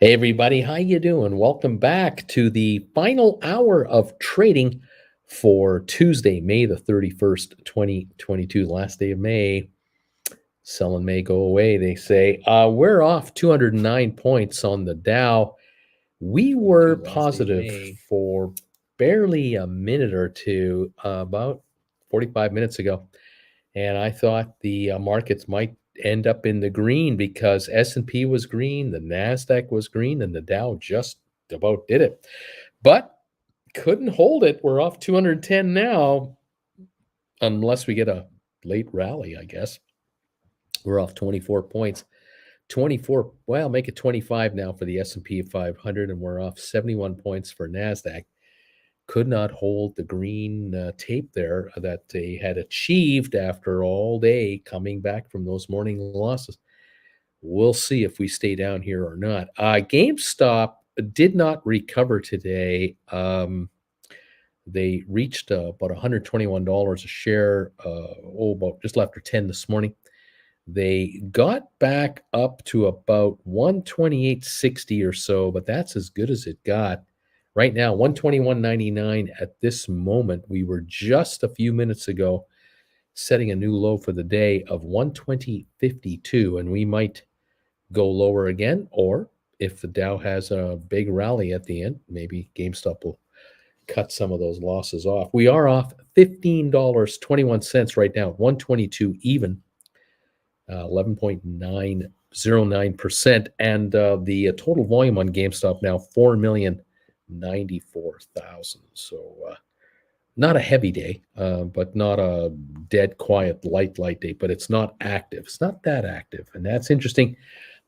Hey everybody, how you doing? Welcome back to the final hour of trading for Tuesday, May the 31st, 2022, last day of May. Selling may go away, they say. We're off 209 points on the Dow. We were positive for barely a minute or two, about 45 minutes ago. And I thought the markets might end up in the green because S&P was green, the Nasdaq was green, and the Dow just about did it. But couldn't hold it. We're off 210 now, unless we get a late rally, I guess. We're off 24 points. 24, well, make it 25 now for the S&P 500, and we're off 71 points for Nasdaq. Could not hold the green tape there that they had achieved after all day coming back from those morning losses. We'll see if we stay down here or not. GameStop did not recover today. They reached about $121 a share, about just after 10 this morning. They got back up to about 128.60 or so, but that's as good as it got. Right now, 121.99 at this moment. We were just a few minutes ago setting a new low for the day of 120.52, and we might go lower again, or if the Dow has a big rally at the end, maybe GameStop will cut some of those losses off. We are off $15.21 right now, 122 even, 11.909%, and the total volume on GameStop now 4,094,000. So not a heavy day, but not a dead quiet light day. But it's not active. It's not that active, and that's interesting.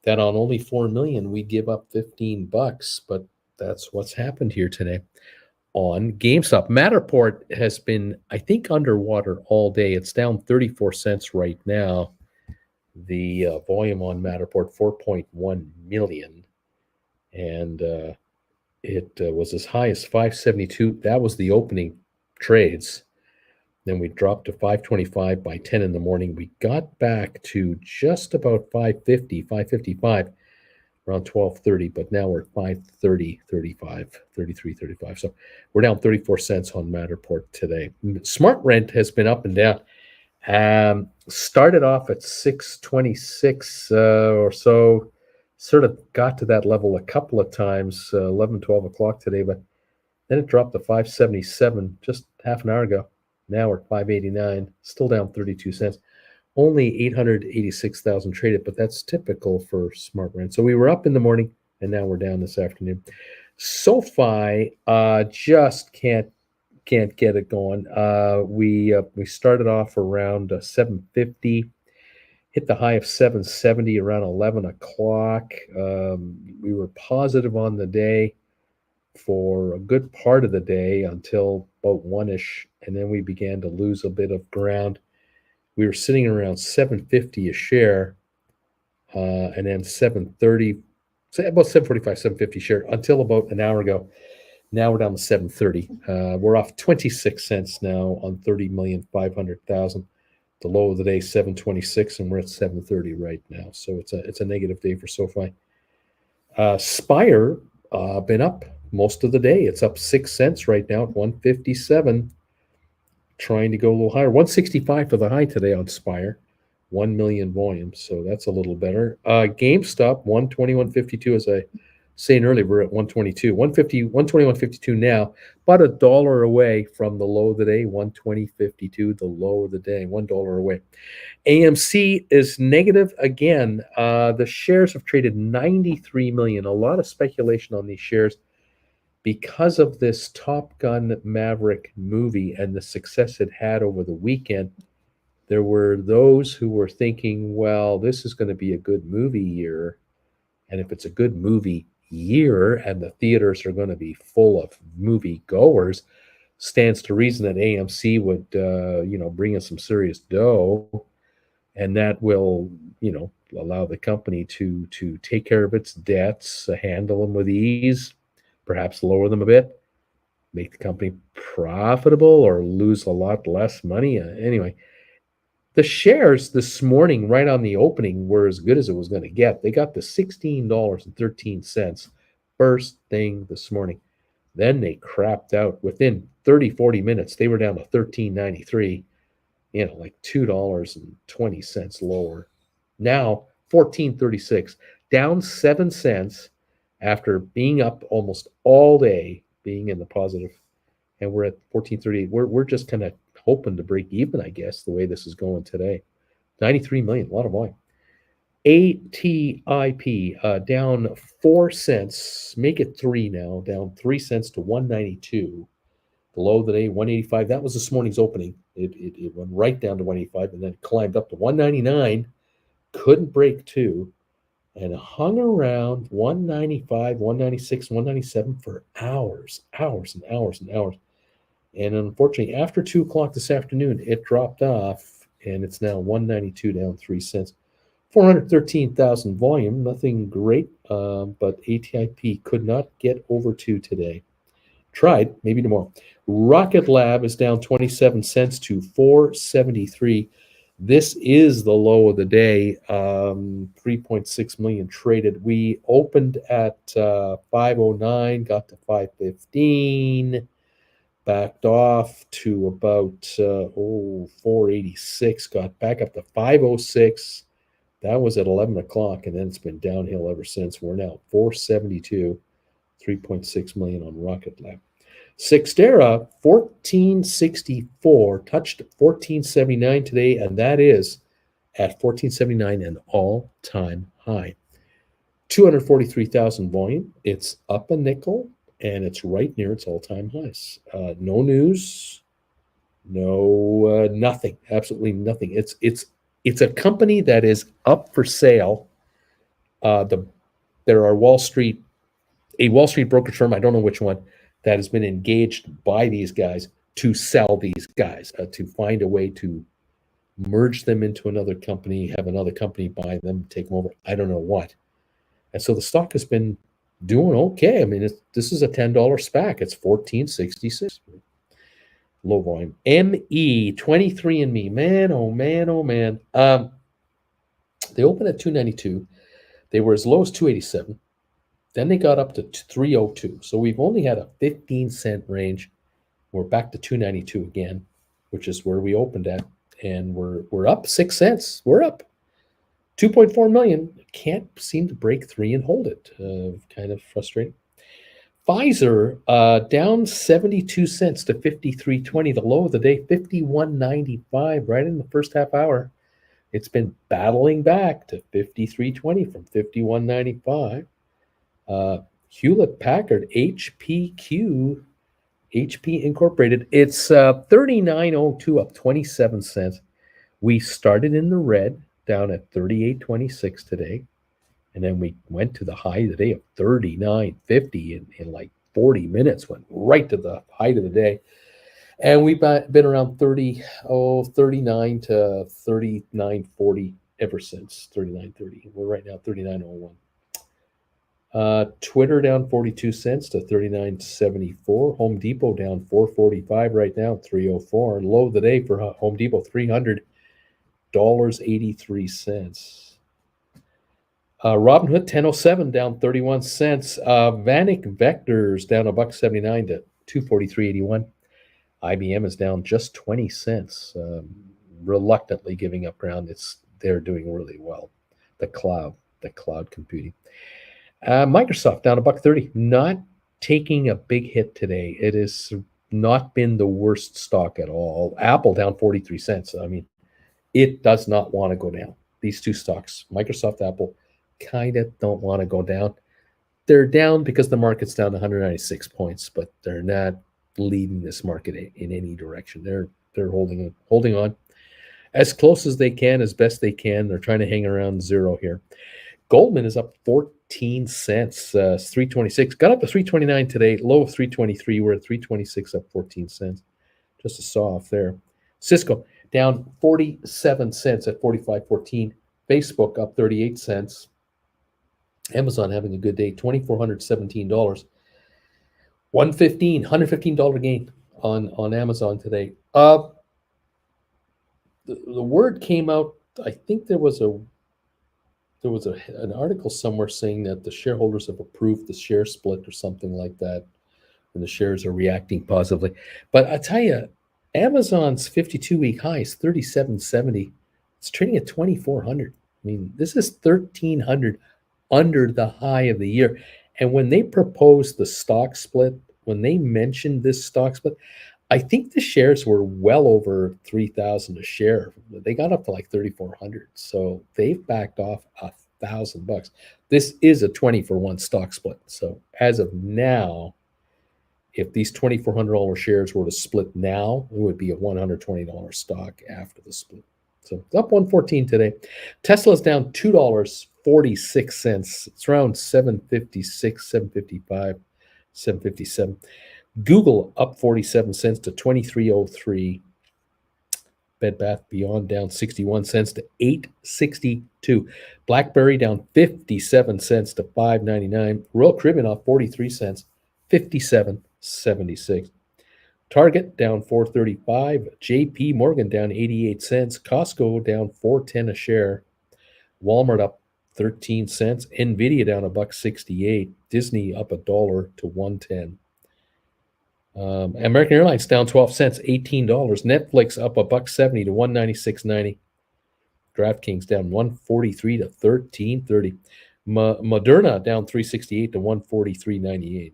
That on only 4 million we give up $15, but that's what's happened here today on GameStop. Matterport has been, I think, underwater all day. It's down 34 cents right now. The volume on Matterport 4.1 million, and it was as high as 572. That was the opening trades. Then we dropped to 525 by 10 in the morning. We got back to just about 550, 555 around 12:30, but now we're at 530, 35, 33, 35. So we're down 34 cents on Matterport today. Smart Rent has been up and down. Started off at 626 or so, sort of got to that level a couple of times, 11, 12 o'clock today, but then it dropped to 577 just half an hour ago. Now we're at 589, still down 32 cents. Only 886,000 traded, but that's typical for Smart Rent. So we were up in the morning, and now we're down this afternoon. SoFi just can't get it going. We started off around 750, hit the high of 770 around 11 o'clock. We were positive on the day for a good part of the day until about 1-ish, and then we began to lose a bit of ground. We were sitting around 750 a share, and then 730, so about 745, 750 share until about an hour ago. Now we're down to 730. We're off 26 cents now on 30,500,000. The low of the day 726, and we're at 730 right now. So it's a negative day for SoFi. Spire been up most of the day. It's up 6 cents right now at 157. Trying to go a little higher. 165 for the high today on Spire. 1 million volume, so that's a little better. GameStop 121.52, as I saying earlier, we're at 122, 150, 121.52 now, about $1 away from the low of the day, 120.52, the low of the day, $1 away. AMC is negative again. The shares have traded 93 million. A lot of speculation on these shares because of this Top Gun Maverick movie and the success it had over the weekend. There were those who were thinking, well, this is going to be a good movie year. And if it's a good movie year and the theaters are going to be full of movie goers, stands to reason that AMC would, bring in some serious dough, and that will, allow the company to take care of its debts, handle them with ease, perhaps lower them a bit, make the company profitable or lose a lot less money. Anyway, The shares this morning, right on the opening, were as good as it was going to get. They got to $16.13 first thing this morning. Then they crapped out. Within 30, 40 minutes, they were down to $13.93, like $2.20 lower. Now, $14.36, down 7 cents after being up almost all day, being in the positive. And we're at 14.38. We're just kind of hoping to break even, I guess, the way this is going today. 93 million, a lot of volume. ATIP down 4 cents, make it 3 now, down 3 cents to 192. Below the day, 185. That was this morning's opening. It went right down to 185 and then climbed up to 199. Couldn't break 2 and hung around 195, 196, 197 for hours and hours and hours. And unfortunately, after 2 o'clock this afternoon, it dropped off, and it's now 192, down 3 cents. 413,000 volume, nothing great, but ATIP could not get over 2 today. Tried, maybe tomorrow. Rocket Lab is down 27 cents to 473. This is the low of the day. 3.6 million traded. We opened at 509, got to 515. Backed off to about 486, got back up to 506. That was at 11 o'clock, and then it's been downhill ever since. We're now 472, 3.6 million on Rocket Lab. Cyxtera, 1464, touched 1479 today, and that is at 1479 an all-time high. 243,000 volume. It's up a nickel, and it's right near its all-time highs. No news, no nothing, absolutely nothing. It's a company that is up for sale. There are a Wall Street brokerage firm, I don't know which one, that has been engaged by these guys to sell these guys, to find a way to merge them into another company, have another company buy them, take them over. I don't know what. And so the stock has been doing okay. I mean, this is a $10 SPAC. It's 1466. Low volume. ME, 23andMe. Man, oh man, oh man. They opened at 292. They were as low as 287. Then they got up to 302. So we've only had a 15-cent range. We're back to 292 again, which is where we opened at. And we're up 6 cents. We're up 2.4 million. Can't seem to break 3 and hold it. Kind of frustrating. Pfizer down 72 cents to 53.20. The low of the day, 51.95, right in the first half hour. It's been battling back to 53.20 from 51.95. Hewlett Packard, HP Incorporated. It's 39.02, up 27 cents. We started in the red, down at 38.26 today. And then we went to the high of the day of 39.50 in like 40 minutes, went right to the height of the day. And we've been around 39 to 39.40 ever since, 39.30. We're right now 39.01. Twitter down 42 cents to 39.74. Home Depot down 4.45 right now, 3.04. And low of the day for Home Depot, $300.83. Robinhood 10.07 down 31 cents. Vanik Vectors down $1.79 to 243.81. IBM is down just 20 cents, reluctantly giving up ground. They're doing really well. The cloud computing. Microsoft down $1.30, not taking a big hit today. It has not been the worst stock at all. Apple down 43 cents. I mean, it does not want to go down. These two stocks, Microsoft, Apple, kind of don't want to go down. They're down because the market's down 196 points, but they're not leading this market in any direction. They're holding on as close as they can, as best they can. They're trying to hang around zero here. Goldman is up 14 cents, 326. Got up to 329 today, low of 323. We're at 326, up 14 cents. Just a saw off there. Cisco down 47 cents at 45.14. Facebook up 38 cents. Amazon having a good day, $2,417. $115 gain on Amazon today. the word came out. I think there was an article somewhere saying that the shareholders have approved the share split or something like that, and the shares are reacting positively. But I tell you, Amazon's 52-week high is 37.70. It's trading at 2,400. I mean, this is 1,300 under the high of the year. And when they proposed the stock split, when they mentioned this stock split, I think the shares were well over 3,000 a share. They got up to like 3,400. So they've backed off $1,000. This is a 20-for-1 stock split. So as of now, if these $2,400 shares were to split now, it would be a $120 stock after the split. So it's up 114 today. Tesla's down $2.46. It's around 756, 755, 757. Google up 47 cents to 2303. Bed Bath Beyond down 61 cents to 862. BlackBerry down 57 cents to 599. Royal Caribbean off 43 cents, 57.76. Target down 435. JP Morgan down 88 cents. Costco down 410 a share. Walmart up 13 cents. Nvidia down $1.68. Disney up $1 to 110. American Airlines down 12 cents, $18. Netflix up $1.70 to 196.90. DraftKings down 143 to 13.30. Moderna down 368 to 143.98.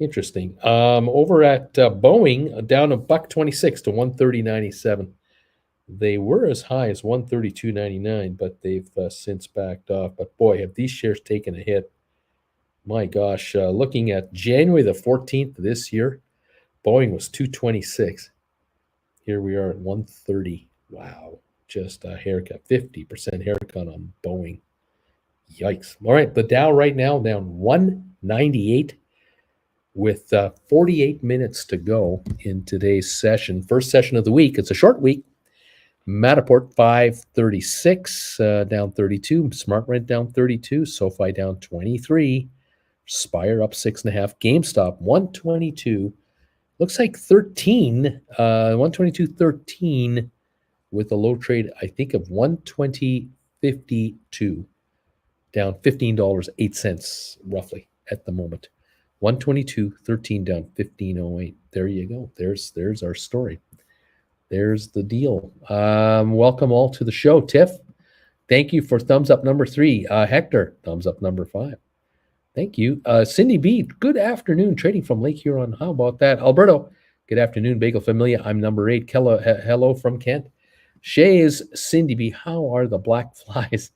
Interesting. Over at Boeing, down $1.26 to 130.97. They were as high as 132.99, but they've since backed off. But boy, have these shares taken a hit. My gosh, looking at January the 14th of this year, Boeing was 226. Here we are at 130. Wow, just a haircut, 50% haircut on Boeing. Yikes. All right, the Dow right now down 198 with 48 minutes to go in today's session. First session of the week. It's a short week. Matterport 536, down 32. SmartRent down 32. SoFi down 23. Spire up 6.5. GameStop 122. Looks like 13. 122.13 with a low trade, I think, of 120.52. Down $15.08 roughly at the moment. 122.13 down 15.08. There you go. There's our story. There's the deal. Welcome all to the show. Tiff, thank you for thumbs up number 3. Hector, thumbs up number 5. Thank you. Cindy B, good afternoon. Trading from Lake Huron. How about that? Alberto, good afternoon. Bagel Familia, I'm number 8. Hello from Kent. Shays, Cindy B, how are the black flies?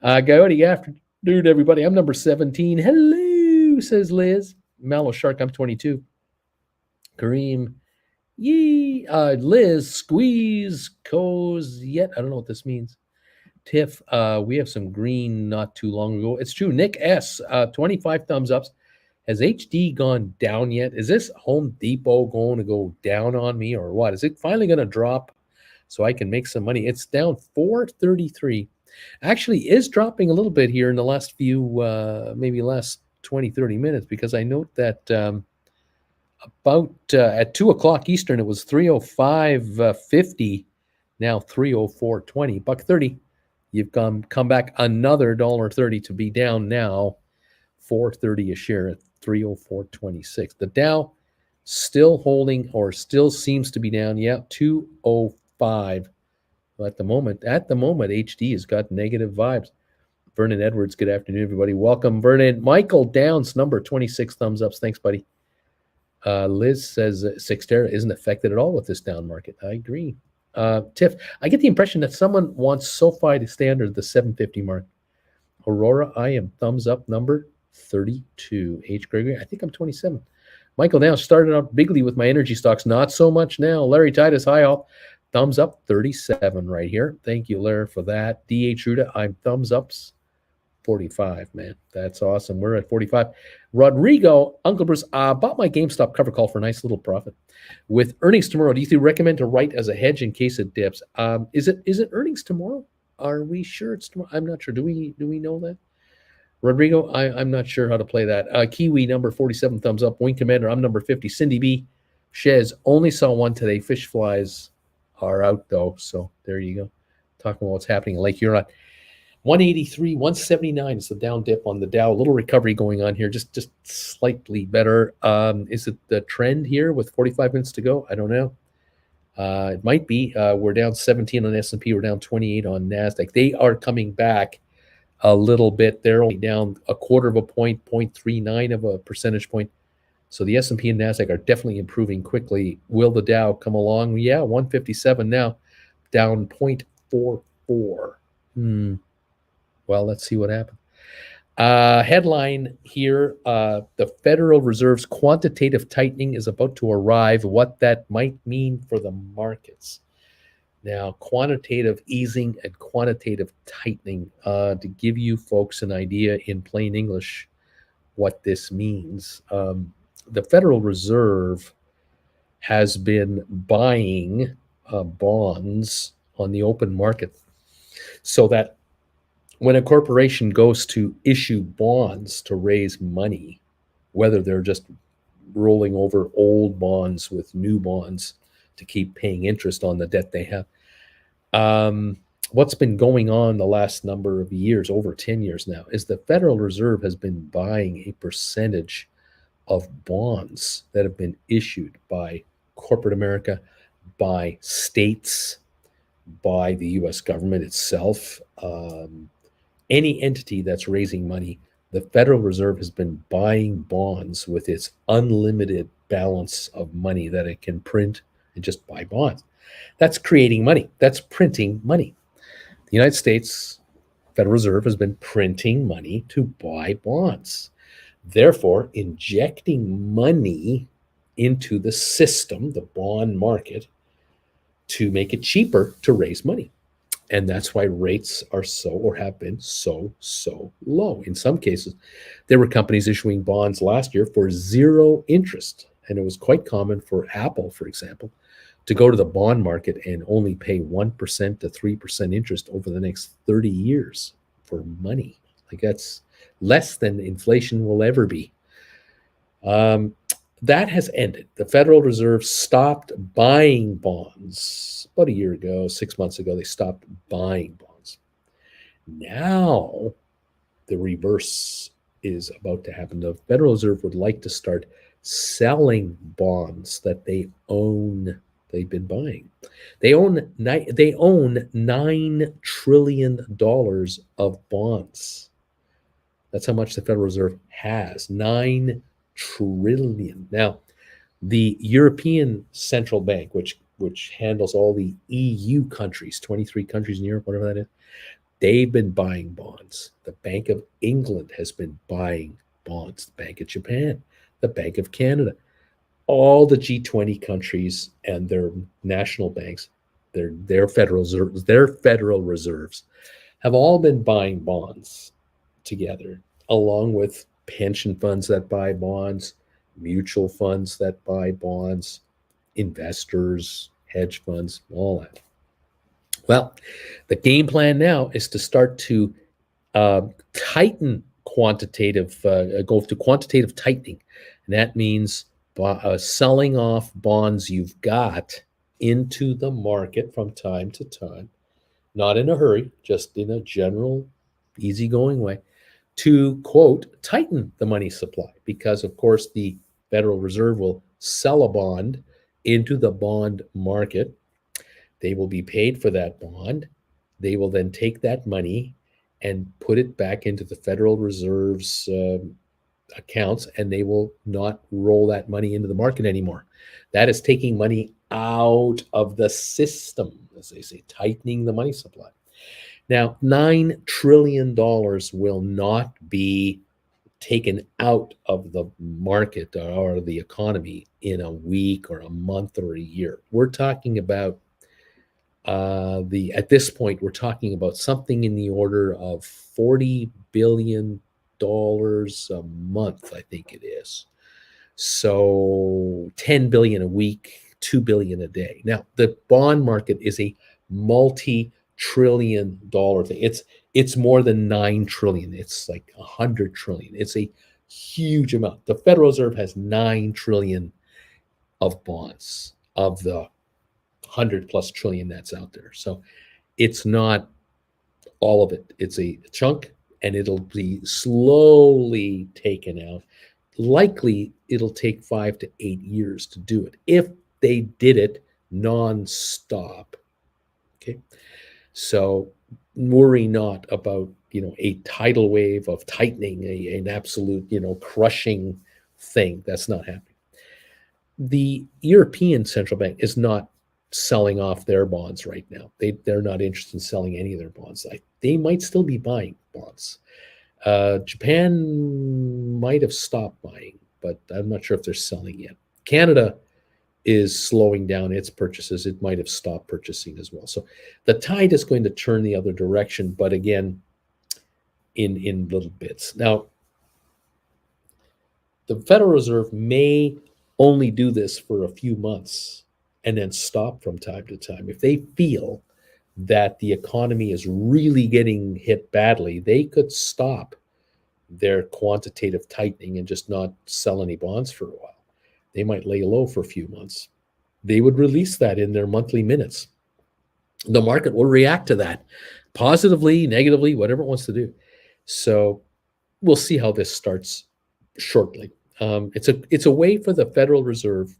Good afternoon, everybody. I'm number 17. Hello, says Liz. Mallow Shark, I'm 22. Kareem, yee. Liz, squeeze, coz, yet. I don't know what this means. Tiff, we have some green not too long ago. It's true. Nick S, 25 thumbs ups. Has HD gone down yet? Is this Home Depot going to go down on me or what? Is it finally going to drop so I can make some money? It's down 433. Actually is dropping a little bit here in the last few, maybe last 20, 30 minutes, because I note that about at 2 o'clock Eastern, it was 305.50. Now 304.20. $1.30. You've come back another $1.30 to be down now, $4.30 a share at 304.26. The Dow still holding, or still seems to be down. Yeah, 205 at the moment. At the moment, HD has got negative vibes. Vernon Edwards, good afternoon, everybody. Welcome, Vernon. Michael Downs, number 26 thumbs ups. Thanks, buddy. Liz says Sixtera isn't affected at all with this down market. I agree. Tiff, I get the impression that someone wants SoFi to stay under the 750 mark. Aurora, I am thumbs up number 32. H. Gregory, I think I'm 27. Michael now started out bigly with my energy stocks. Not so much now. Larry Titus, hi all. Thumbs up 37 right here. Thank you, Larry, for that. D.H. Ruda, I'm thumbs ups 45, man. That's awesome. We're at 45. Rodrigo, Uncle Bruce, bought my GameStop cover call for a nice little profit. With earnings tomorrow, do you recommend to write as a hedge in case it dips? Is it earnings tomorrow? Are we sure it's tomorrow? I'm not sure. Do we know that? Rodrigo, I'm not sure how to play that. Kiwi, number 47, thumbs up. Wing Commander, I'm number 50. Cindy B, Shez, only saw one today. Fish flies are out though. So there you go. Talking about what's happening in Lake Huron. 183, 179 is the down dip on the Dow. A little recovery going on here, just slightly better. Is it the trend here with 45 minutes to go? I don't know. It might be. We're down 17 on S&P. We're down 28 on NASDAQ. They are coming back a little bit. They're only down a quarter of a point, 0.39 of a percentage point. So the S&P and NASDAQ are definitely improving quickly. Will the Dow come along? Yeah, 157 now, down 0.44. Well, let's see what happens. Headline here, the Federal Reserve's quantitative tightening is about to arrive. What that might mean for the markets. Now, quantitative easing and quantitative tightening, to give you folks an idea in plain English what this means. The Federal Reserve has been buying bonds on the open market so that when a corporation goes to issue bonds to raise money, whether they're just rolling over old bonds with new bonds to keep paying interest on the debt they have, what's been going on the last number of years, over 10 years now, is the Federal Reserve has been buying a percentage of bonds that have been issued by corporate America, by states, by the US government itself, any entity that's raising money. The Federal Reserve has been buying bonds with its unlimited balance of money that it can print and just buy bonds. That's creating money. That's printing money. The United States Federal Reserve has been printing money to buy bonds, therefore injecting money into the system, the bond market, to make it cheaper to raise money. And that's why rates are so, or have been so low. In some cases, there were companies issuing bonds last year for zero interest. And it was quite common for Apple, for example, to go to the bond market and only pay 1% to 3% interest over the next 30 years for money. Like, that's less than inflation will ever be. That has ended. The Federal Reserve stopped buying bonds about a year ago, 6 months ago. They stopped buying bonds. Now, the reverse is about to happen. The Federal Reserve would like to start selling bonds that they own. They've been buying. They own $9 trillion of bonds. That's how much the Federal Reserve has. 9 trillion. Now, the European Central Bank, which handles all the EU countries, 23 countries in Europe, whatever that is, they've been buying bonds. The Bank of England has been buying bonds. The Bank of Japan, the Bank of Canada, all the G20 countries and their national banks, their federal reserves have all been buying bonds together, along with pension funds that buy bonds, mutual funds that buy bonds, investors, hedge funds, all that. Well, the game plan now is to start to tighten go to quantitative tightening. And that means selling off bonds you've got into the market from time to time, not in a hurry, just in a general, easygoing way, to, quote, tighten the money supply, because, of course, the Federal Reserve will sell a bond into the bond market. They will be paid for that bond. They will then take that money and put it back into the Federal Reserve's accounts, and they will not roll that money into the market anymore. That is taking money out of the system, as they say, tightening the money supply. Now, $9 trillion will not be taken out of the market or the economy in a week or a month or a year. We're talking about at this point, we're talking about something in the order of $40 billion a month, I think it is. So 10 billion a week, 2 billion a day. Now, the bond market is a multi-trillion-dollar thing. It's more than 9 trillion. It's like 100 trillion. It's a huge amount. The Federal Reserve has 9 trillion of bonds, of the 100 plus trillion that's out there. So it's not all of it. It's a chunk, and it'll be slowly taken out. Likely, it'll take 5 to 8 years to do it if they did it nonstop. Okay, so worry not about a tidal wave of tightening, an absolute crushing thing. That's not happening. The European Central Bank is not selling off their bonds right now. They're not interested in selling any of their bonds. They might still be buying bonds. Japan might have stopped buying, but I'm not sure if they're selling yet. Canada is slowing down its purchases. It might have stopped purchasing as well. So the tide is going to turn the other direction, but again, in little bits. Now, the Federal Reserve may only do this for a few months and then stop from time to time. If they feel that the economy is really getting hit badly, they could stop their quantitative tightening and just not sell any bonds for a while. They might lay low for a few months. They would release that in their monthly minutes. The market will react to that positively, negatively, whatever it wants to do. So we'll see how this starts shortly. It's a way for the Federal Reserve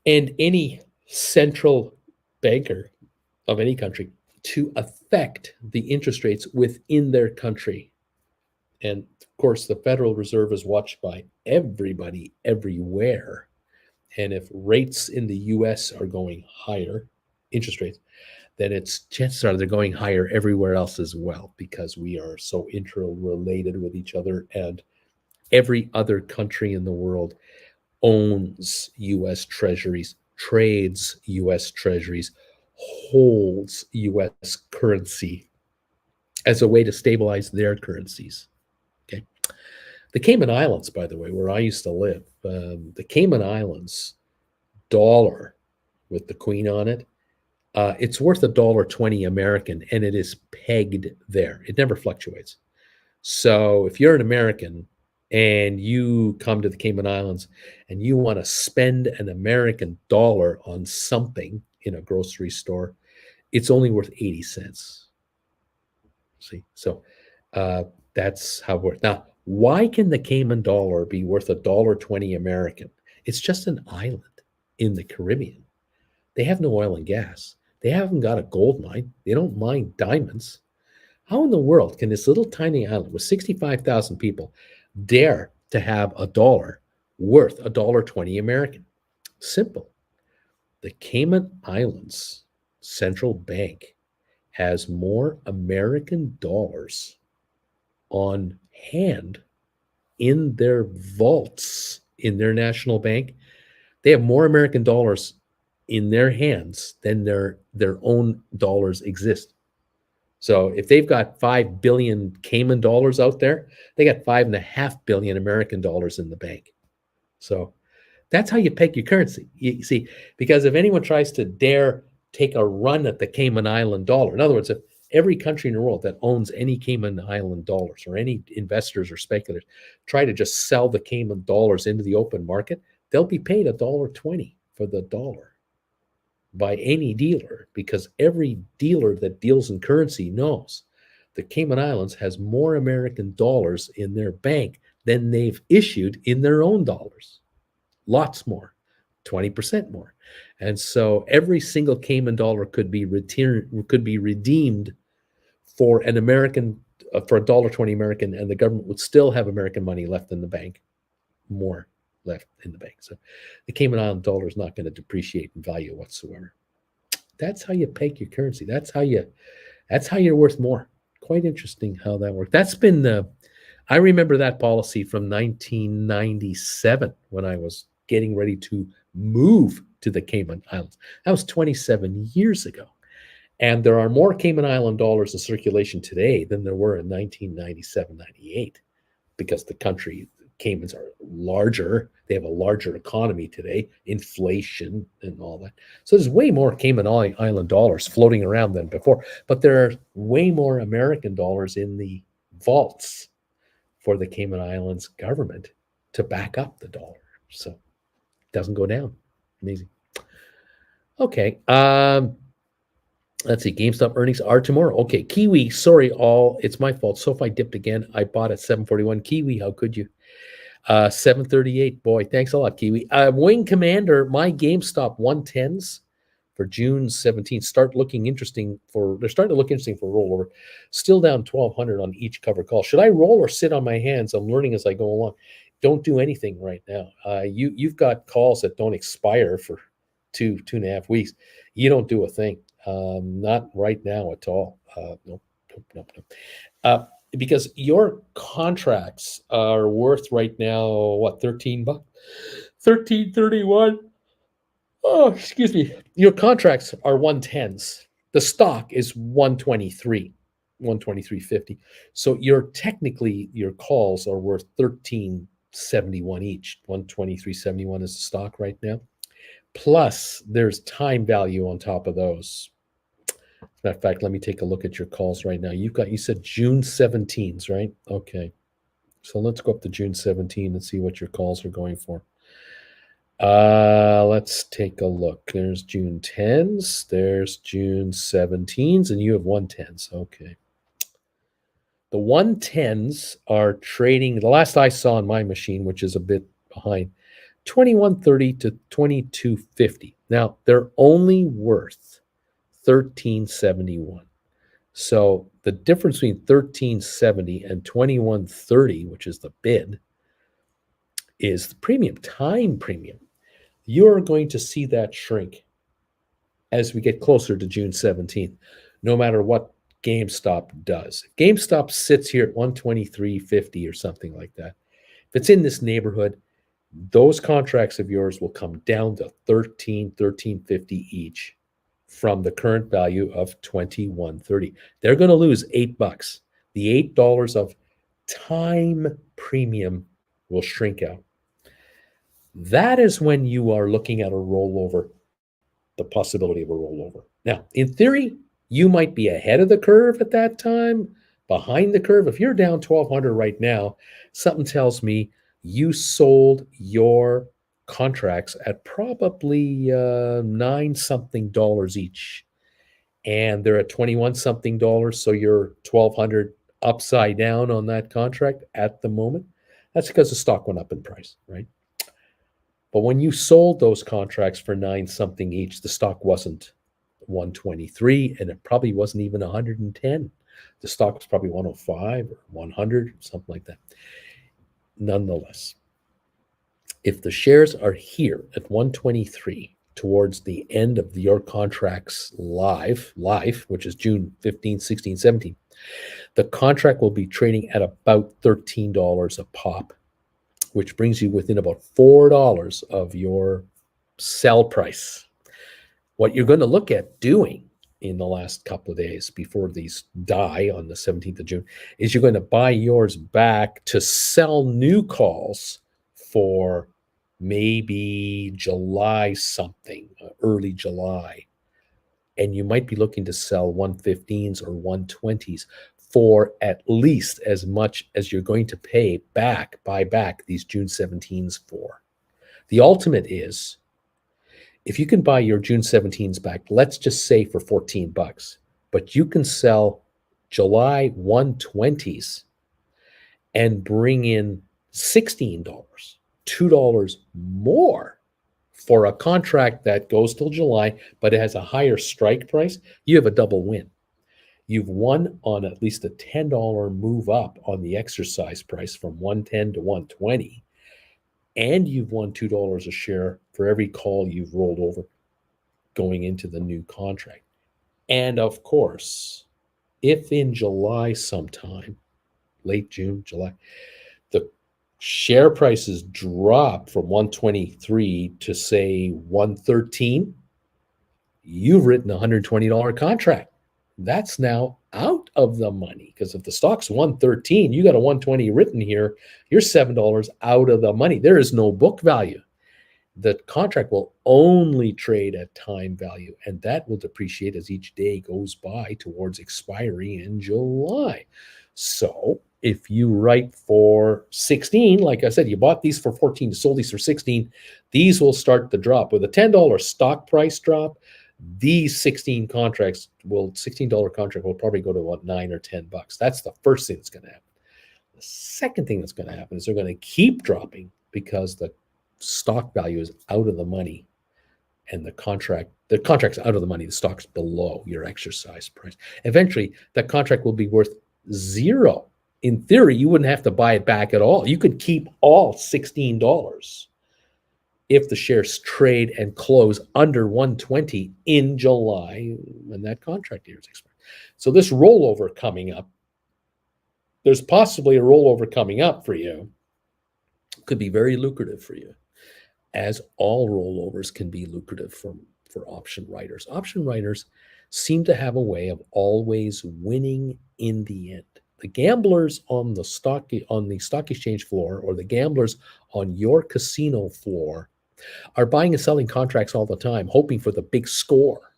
and any central banker of any country to affect the interest rates within their country. And of course, the Federal Reserve is watched by everybody everywhere. And if rates in the US are going higher, interest rates, then it's chances are they're going higher everywhere else as well, because we are so interrelated with each other, and every other country in the world owns US treasuries, trades US treasuries, holds US currency as a way to stabilize their currencies. Okay. The Cayman Islands, by the way, where I used to live, the Cayman Islands dollar with the Queen on it, it's worth $1.20 American, and it is pegged there. It never fluctuates. So if you're an American and you come to the Cayman Islands and you want to spend an American dollar on something in a grocery store, it's only worth 80 cents. See, so that's how it works. Now, why can the Cayman dollar be worth $1.20 American? It's just an island in the Caribbean. They have no oil and gas. They haven't got a gold mine. They don't mine diamonds. How in the world can this little tiny island with 65,000 people dare to have a dollar worth $1.20 American? Simple. The Cayman Islands Central Bank has more American dollars on hand in their vaults in their national bank. They have more American dollars in their hands than their own dollars exist. So if they've got 5 billion Cayman dollars out there, they got 5.5 billion American dollars in the bank. So that's how you peg your currency. You see, because if anyone tries to dare take a run at the Cayman Island dollar, in other words, if every country in the world that owns any Cayman Island dollars, or any investors or speculators try to just sell the Cayman dollars into the open market, they'll be paid $1.20 for the dollar by any dealer, because every dealer that deals in currency knows the Cayman Islands has more American dollars in their bank than they've issued in their own dollars. Lots more, 20% more. And so every single Cayman dollar could be redeemed for an American, for $1.20 American, and the government would still have American money left in the bank, more left in the bank. So the Cayman Island dollar is not going to depreciate in value whatsoever. That's how you peg your currency. That's how you're worth more. Quite interesting how that works. That's been I remember that policy from 1997 when I was getting ready to move to the Cayman Islands. That was 27 years ago. And there are more Cayman Island dollars in circulation today than there were in 1997, 98, because the country, Caymans are larger. They have a larger economy today, inflation and all that. So there's way more Cayman Island dollars floating around than before, but there are way more American dollars in the vaults for the Cayman Islands government to back up the dollar. So it doesn't go down. Amazing. Okay. Let's see. GameStop earnings are tomorrow. Okay. Kiwi. Sorry, all. It's my fault. SoFi dipped again. I bought at 741. Kiwi. How could you? 738. Boy, thanks a lot, Kiwi. Wing Commander. My GameStop 110s for June 17th they're starting to look interesting for rollover. Still down 1,200 on each cover call. Should I roll or sit on my hands? I'm learning as I go along. Don't do anything right now. You've got calls that don't expire for 2.5 weeks. You don't do a thing. Not right now at all. Nope. Because your contracts are worth right now, what, 13 bucks? 13.31. Oh, excuse me. Your contracts are 110s. The stock is 123, 123.50. So your calls are worth 13.71 each. 123.71 is the stock right now. Plus, there's time value on top of those. As a matter of fact, let me take a look at your calls right now. You said June 17s, right? Okay. So let's go up to June 17 and see what your calls are going for. Let's take a look. There's June 10s, there's June 17s, and you have 110s. Okay. The 110s are trading, the last I saw on my machine, which is a bit behind, 21.30 to 22.50. Now, they're only worth 13.71. So the difference between 13.70 and 21.30, which is the bid, is the premium, time premium. You're going to see that shrink as we get closer to June 17th, no matter what GameStop does. If GameStop sits here at 123.50 or something like that, if it's in this neighborhood, those contracts of yours will come down to 13.50 each from the current value of 21.30. They're going to lose $8. The $8 of time premium will shrink out. That is when you are looking at a rollover, the possibility of a rollover. Now, in theory, you might be ahead of the curve at that time, behind the curve. If you're down 1,200 right now, something tells me you sold your contracts at probably 9 something dollars each, and they're at 21 something dollars, so you're 1,200 upside down on that contract at the moment. That's because the stock went up in price, right? But when you sold those contracts for 9 something each, the stock wasn't 123, and it probably wasn't even 110. The stock was probably 105 or 100, something like that. Nonetheless, if the shares are here at 123 towards the end of your contract's life, which is June 15, 16, 17, the contract will be trading at about $13 a pop, which brings you within about $4 of your sell price. What you're going to look at doing in the last couple of days before these die on the 17th of June is you're going to buy yours back to sell new calls for maybe July something, early July. And you might be looking to sell 115s or 120s for at least as much as you're going to buy back these June 17s for. The ultimate is, if you can buy your June 17s back, let's just say for 14 bucks, but you can sell July 120s and bring in $16, $2 more for a contract that goes till July, but it has a higher strike price, you have a double win. You've won on at least a $10 move up on the exercise price from 110 to 120, and you've won $2 a share for every call you've rolled over going into the new contract. And of course, if in July sometime, late June, July, the share prices drop from 123 to say 113, you've written a $120 contract. That's now out of the money, because if the stock's 113, you got a 120 written here, you're $7 out of the money. There is no book value. The contract will only trade at time value, and that will depreciate as each day goes by towards expiry in July. So If you write for 16, like I said, you bought these for 14, you sold these for 16, these will start to drop. With a $10 stock price drop, these 16 contracts will, $16 contract will probably go to what, 9 or 10 bucks. That's the first thing that's going to happen. The second thing that's going to happen is they're going to keep dropping because the stock value is out of the money, and the contract's out of the money, the stock's below your exercise price. Eventually, that contract will be worth zero. In theory, you wouldn't have to buy it back at all. You could keep all $16 if the shares trade and close under 120 in July when that contract year is expired. So this rollover coming up, there's possibly a rollover coming up for you, could be very lucrative for you, as all rollovers can be lucrative for option writers. Option writers seem to have a way of always winning in the end. The gamblers on the stock exchange floor, or the gamblers on your casino floor, are buying and selling contracts all the time, hoping for the big score.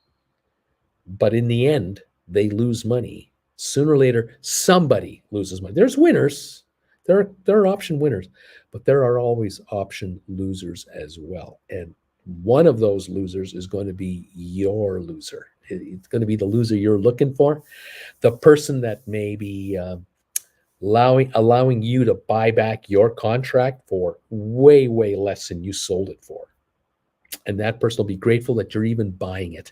But in the end, they lose money. Sooner or later, somebody loses money. There's winners. There are option winners, but there are always option losers as well. And one of those losers is going to be your loser. It's going to be the loser you're looking for, the person that may be allowing you to buy back your contract for way, way less than you sold it for. And that person will be grateful that you're even buying it,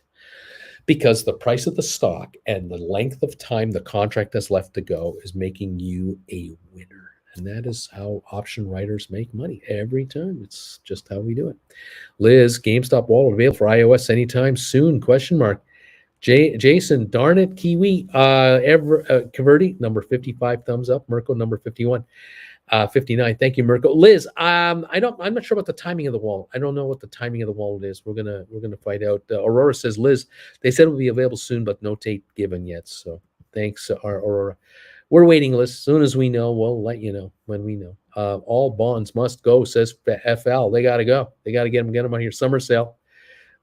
because the price of the stock and the length of time the contract has left to go is making you a winner. And that is how option writers make money every time. It's just how we do it. Liz, GameStop wallet available for iOS anytime soon? Question mark. Jason, darn it, Kiwi. Caverti, number 55, thumbs up. Mirko, number 51. 59. Thank you, Mirko. Liz, I'm not sure about the timing of the wallet. I don't know what the timing of the wallet is. We're gonna find out. Aurora says, Liz, they said it will be available soon, but no date given yet. So thanks, Aurora. We're waiting, Liz. As soon as we know, we'll let you know when we know. All bonds must go, says FL. They got to go. They got to get them on your summer sale.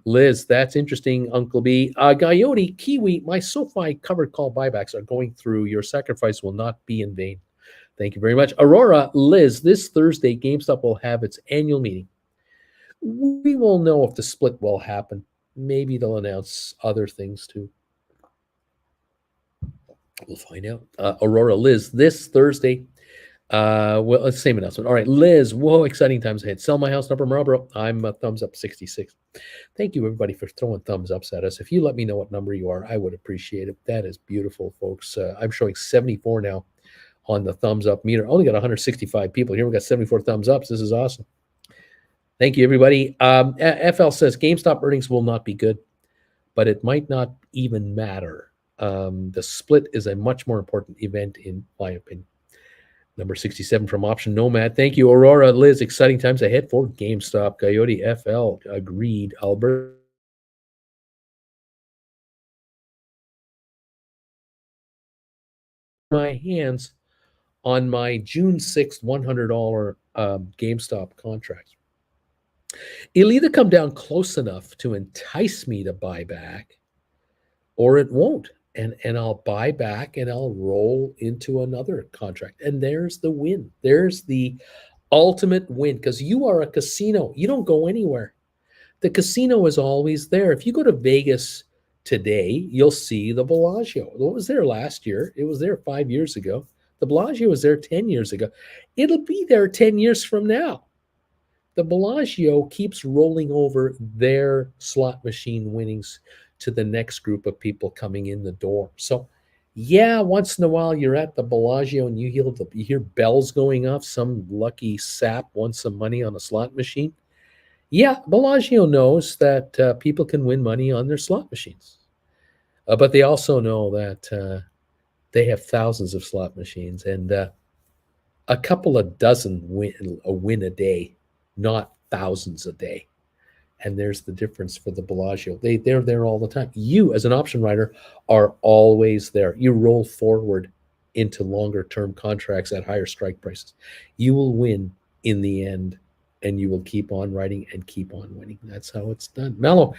Liz, that's interesting, Uncle B. Coyote, Kiwi, my SoFi covered call buybacks are going through. Your sacrifice will not be in vain. Thank you very much. Aurora, Liz, this Thursday, GameStop will have its annual meeting. We will know if the split will happen. Maybe they'll announce other things too. We'll find out. Aurora, Liz, this Thursday. Well, it's the same announcement. All right, Liz, whoa, exciting times ahead. Sell my house, number Marlboro. I'm a thumbs up 66. Thank you, everybody, for throwing thumbs ups at us. If you let me know what number you are, I would appreciate it. That is beautiful, folks. I'm showing 74 now on the thumbs up meter. Only got 165 people here. We got 74 thumbs ups. This is awesome. Thank you, everybody. FL says GameStop earnings will not be good, but it might not even matter. The split is a much more important event, in my opinion. Number 67 from Option Nomad. Thank you, Aurora. Liz, exciting times ahead for GameStop. Coyote FL, agreed. Albert. My hands on my June 6th $100 GameStop contract. It'll either come down close enough to entice me to buy back, or it won't. And I'll buy back and I'll roll into another contract. And there's the win. There's the ultimate win, because you are a casino. You don't go anywhere. The casino is always there. If you go to Vegas today, you'll see the Bellagio. It was there last year. It was there 5 years ago. The Bellagio was there 10 years ago. It'll be there 10 years from now. The Bellagio keeps rolling over their slot machine winnings to the next group of people coming in the door. So, yeah, once in a while you're at the Bellagio and you hear bells going off. Some lucky sap wants some money on a slot machine. Yeah, Bellagio knows that people can win money on their slot machines. But they also know that they have thousands of slot machines, and a couple of dozen win a day, not thousands a day. And there's the difference for the Bellagio. They're there all the time. You, as an option writer, are always there. You roll forward into longer term contracts at higher strike prices. You will win in the end and you will keep on writing and keep on winning. That's how it's done. Mello,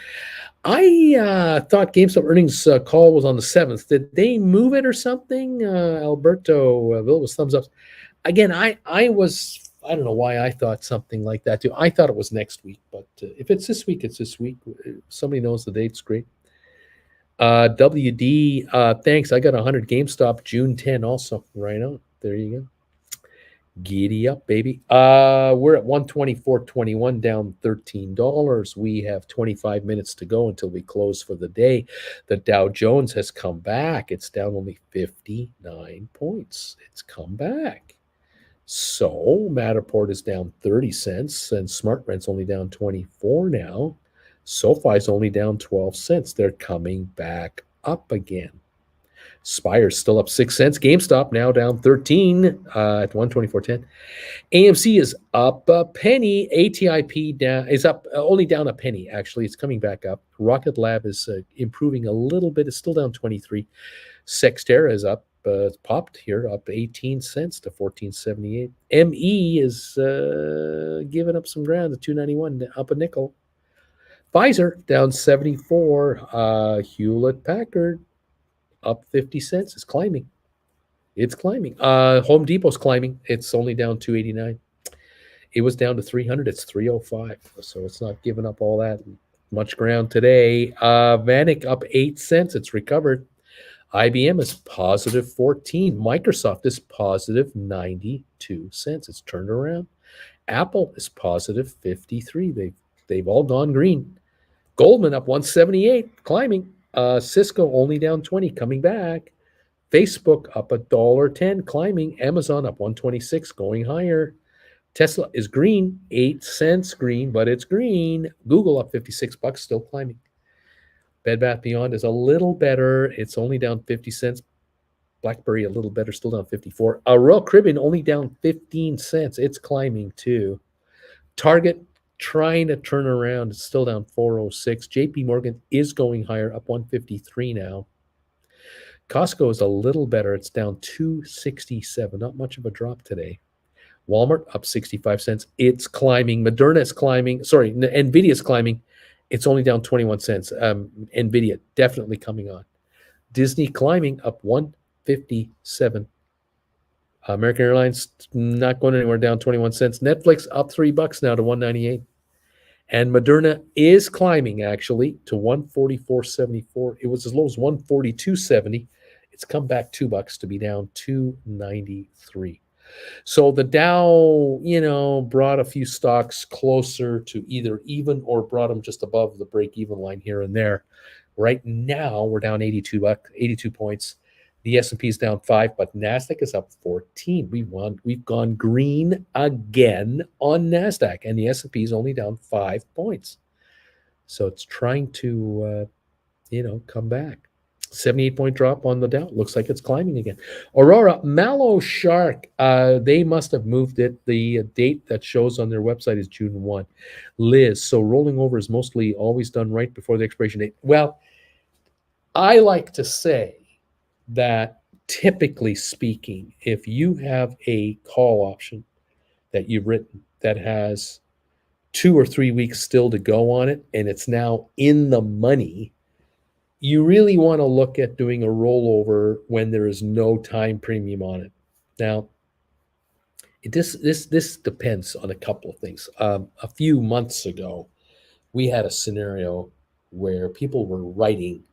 I thought GameStop earnings call was on the 7th. Did they move it or something? Alberto Bill was thumbs up. Again, I don't know why I thought something like that too. I thought it was next week, but if it's this week, it's this week. If somebody knows the dates, great. WD, thanks. I got 100 GameStop June 10 also. Right on. There you go. Giddy up, baby. We're at 124.21, down $13. We have 25 minutes to go until we close for the day. The Dow Jones has come back. It's down only 59 points. It's come back. So Matterport is down 30 cents, and SmartRent's only down 24 now. SoFi's only down 12 cents. They're coming back up again. Spire's still up 6 cents. GameStop now down 13 at 124.10. AMC is up a penny. ATIP is up only down a penny, actually. It's coming back up. Rocket Lab is improving a little bit. It's still down 23. Sextera is up. It's popped here, up 18 cents to 14.78. ME is giving up some ground to 291, up a nickel. Pfizer down 74. Hewlett Packard up 50 cents. It's climbing. It's climbing. Home Depot's climbing. It's only down 289. It was down to 300. It's 305. So it's not giving up all that much ground today. Vanik up 8 cents. It's recovered. IBM is positive 14. Microsoft is positive 92 cents. It's turned around. Apple is positive 53. They've all gone green. Goldman up 178, climbing. Cisco only down 20, coming back. Facebook up $1.10, climbing. Amazon up 126, going higher. Tesla is green, 8 cents green, but it's green. Google up $56, still climbing. Bed Bath Beyond is a little better. It's only down 50 cents. BlackBerry a little better, still down 54. Royal Caribbean only down 15 cents. It's climbing too. Target trying to turn around. It's still down 406. JP Morgan is going higher, up 153 now. Costco is a little better. It's down 267. Not much of a drop today. Walmart up 65 cents. It's climbing. Moderna is climbing. Sorry, NVIDIA is climbing. It's only down 21 cents. NVIDIA definitely coming on. Disney climbing, up 157. American Airlines not going anywhere, down 21 cents. Netflix up $3 now to 198. And Moderna is climbing, actually, to 144.74. It was as low as 142.70. It's come back $2 to be down 293. So the Dow, brought a few stocks closer to either even or brought them just above the break-even line here and there. Right now, we're down 82 points. The S&P is down 5, but NASDAQ is up 14. We've gone green again on NASDAQ, and the S&P is only down 5 points. So it's trying to, come back. 78-point drop on the Dow. Looks like it's climbing again. Aurora, Mallow Shark, they must have moved it. The date that shows on their website is June 1. Liz, so rolling over is mostly always done right before the expiration date. Well, I like to say that typically speaking, if you have a call option that you've written that has 2 or 3 weeks still to go on it, and it's now in the money, you really want to look at doing a rollover when there is no time premium on it. Now, this depends on a couple of things. A few months ago, we had a scenario where people were writing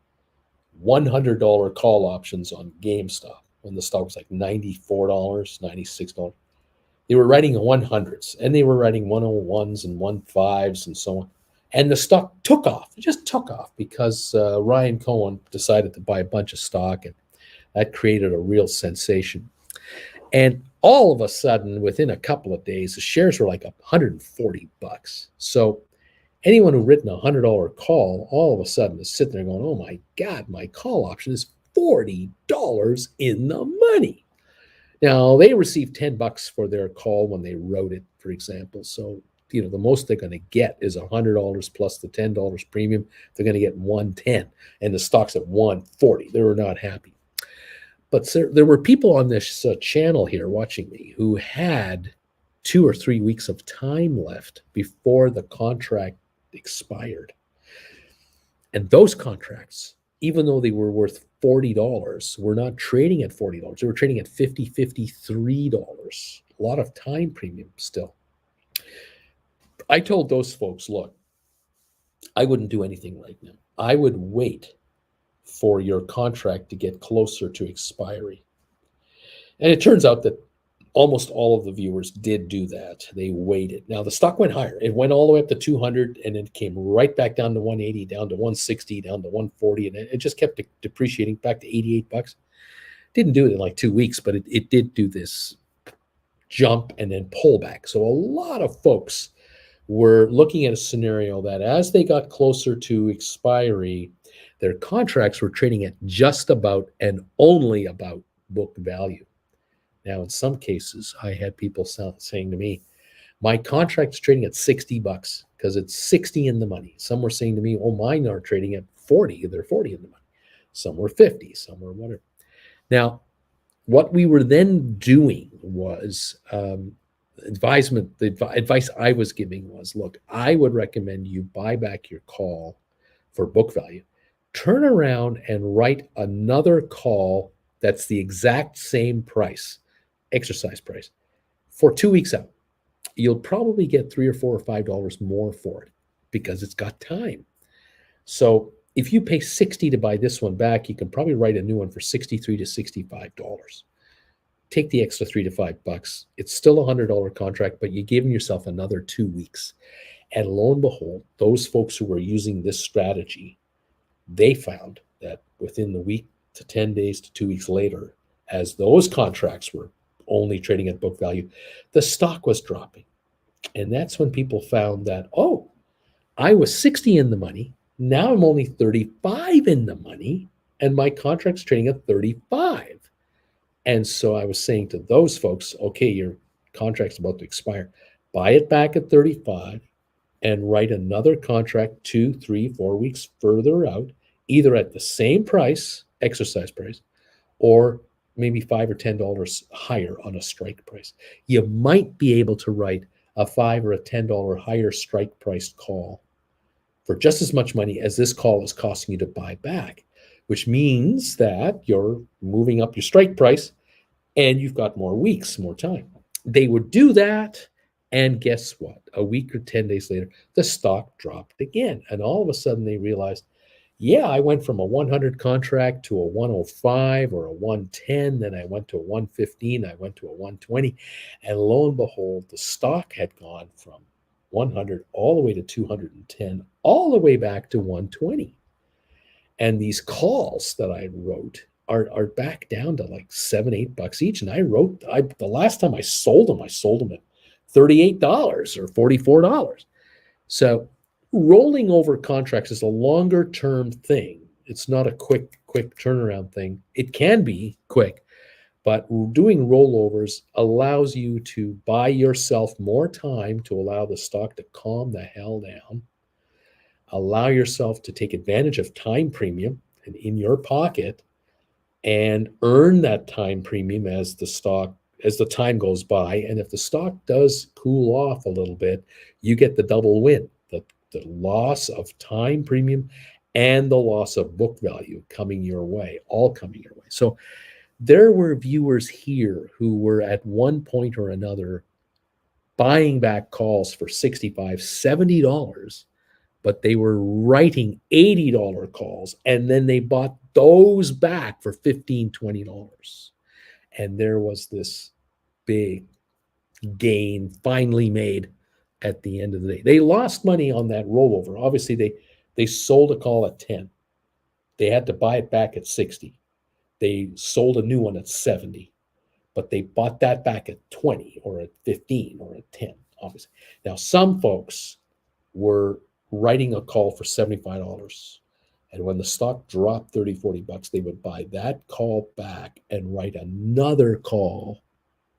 $100 call options on GameStop when the stock was like $94, $96. They were writing 100s, and they were writing 101s and 15s and so on. And the stock took off. It just took off because Ryan Cohen decided to buy a bunch of stock, and that created a real sensation. And all of a sudden, within a couple of days, the shares were like up $140. So anyone who written a $100 call, all of a sudden is sitting there going, oh my God, my call option is $40 in the money. Now, they received $10 for their call when they wrote it, for example. So, the most they're going to get is $100 plus the $10 premium. They're going to get $110, and the stock's at $140. They were not happy. But there were people on this channel here watching me who had 2 or 3 weeks of time left before the contract expired. And those contracts, even though they were worth $40, were not trading at $40. They were trading at $50, $53. A lot of time premium still. I told those folks, look, I wouldn't do anything right now. I would wait for your contract to get closer to expiry. And it turns out that almost all of the viewers did do that. They waited. Now, the stock went higher. It went all the way up to 200, and then it came right back down to 180, down to 160, down to 140, and it just kept depreciating back to $88. Didn't do it in like 2 weeks, but it did do this jump and then pullback. So a lot of folks were looking at a scenario that as they got closer to expiry, their contracts were trading at just about and only about book value. Now, in some cases, I had people saying to me, my contract's trading at $60 because it's 60 in the money. Some were saying to me, oh, mine are trading at 40. They're 40 in the money. Some were 50, some were whatever. Now, what we were then doing was the advice I was giving was, look, I would recommend you buy back your call for book value. Turn around and write another call that's the exact same price, exercise price, for 2 weeks out. You'll probably get $3 or $4 or $5 more for it because it's got time. So if you pay $60 to buy this one back, you can probably write a new one for $63 to $65. Take the extra $3 to $5. It's still a $100 contract, but you're giving yourself another 2 weeks. And lo and behold, those folks who were using this strategy, they found that within the week to 10 days to 2 weeks later, as those contracts were only trading at book value, the stock was dropping. And that's when people found that, oh, I was 60 in the money. Now I'm only 35 in the money, and my contract's trading at 35. And so I was saying to those folks, okay, your contract's about to expire. Buy it back at 35 and write another contract 2, 3, 4 weeks further out, either at the same price, exercise price, or maybe $5 or $10 higher on a strike price. You might be able to write a $5 or a $10 higher strike price call for just as much money as this call is costing you to buy back, which means that you're moving up your strike price and you've got more weeks, more time. They would do that, and guess what? A week or 10 days later, the stock dropped again. And all of a sudden they realized, yeah, I went from a 100 contract to a 105 or a 110, then I went to a 115, I went to a 120, and lo and behold, the stock had gone from 100 all the way to 210, all the way back to 120. And these calls that I wrote are back down to like $7, $8 each. And the last time I sold them at $38 or $44. So rolling over contracts is a longer term thing. It's not a quick turnaround thing. It can be quick, but doing rollovers allows you to buy yourself more time to allow the stock to calm the hell down, allow yourself to take advantage of time premium and in your pocket, and earn that time premium as the time goes by. And if the stock does cool off a little bit, you get the double win, the loss of time premium and the loss of book value coming your way, all coming your way. So there were viewers here who were at one point or another buying back calls for $65, $70, but they were writing $80 calls, and then they bought those back for $15, $20. And there was this big gain finally made at the end of the day. They lost money on that rollover. Obviously, they sold a call at 10. They had to buy it back at 60. They sold a new one at 70, but they bought that back at 20 or at 15 or at 10, obviously. Now, some folks were writing a call for $75. And when the stock dropped $30, $40, they would buy that call back and write another call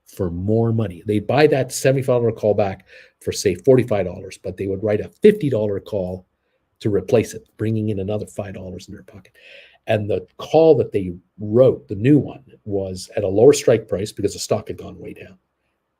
for more money. They'd buy that $75 call back for, say, $45, but they would write a $50 call to replace it, bringing in another $5 in their pocket. And the call that they wrote, the new one, was at a lower strike price because the stock had gone way down.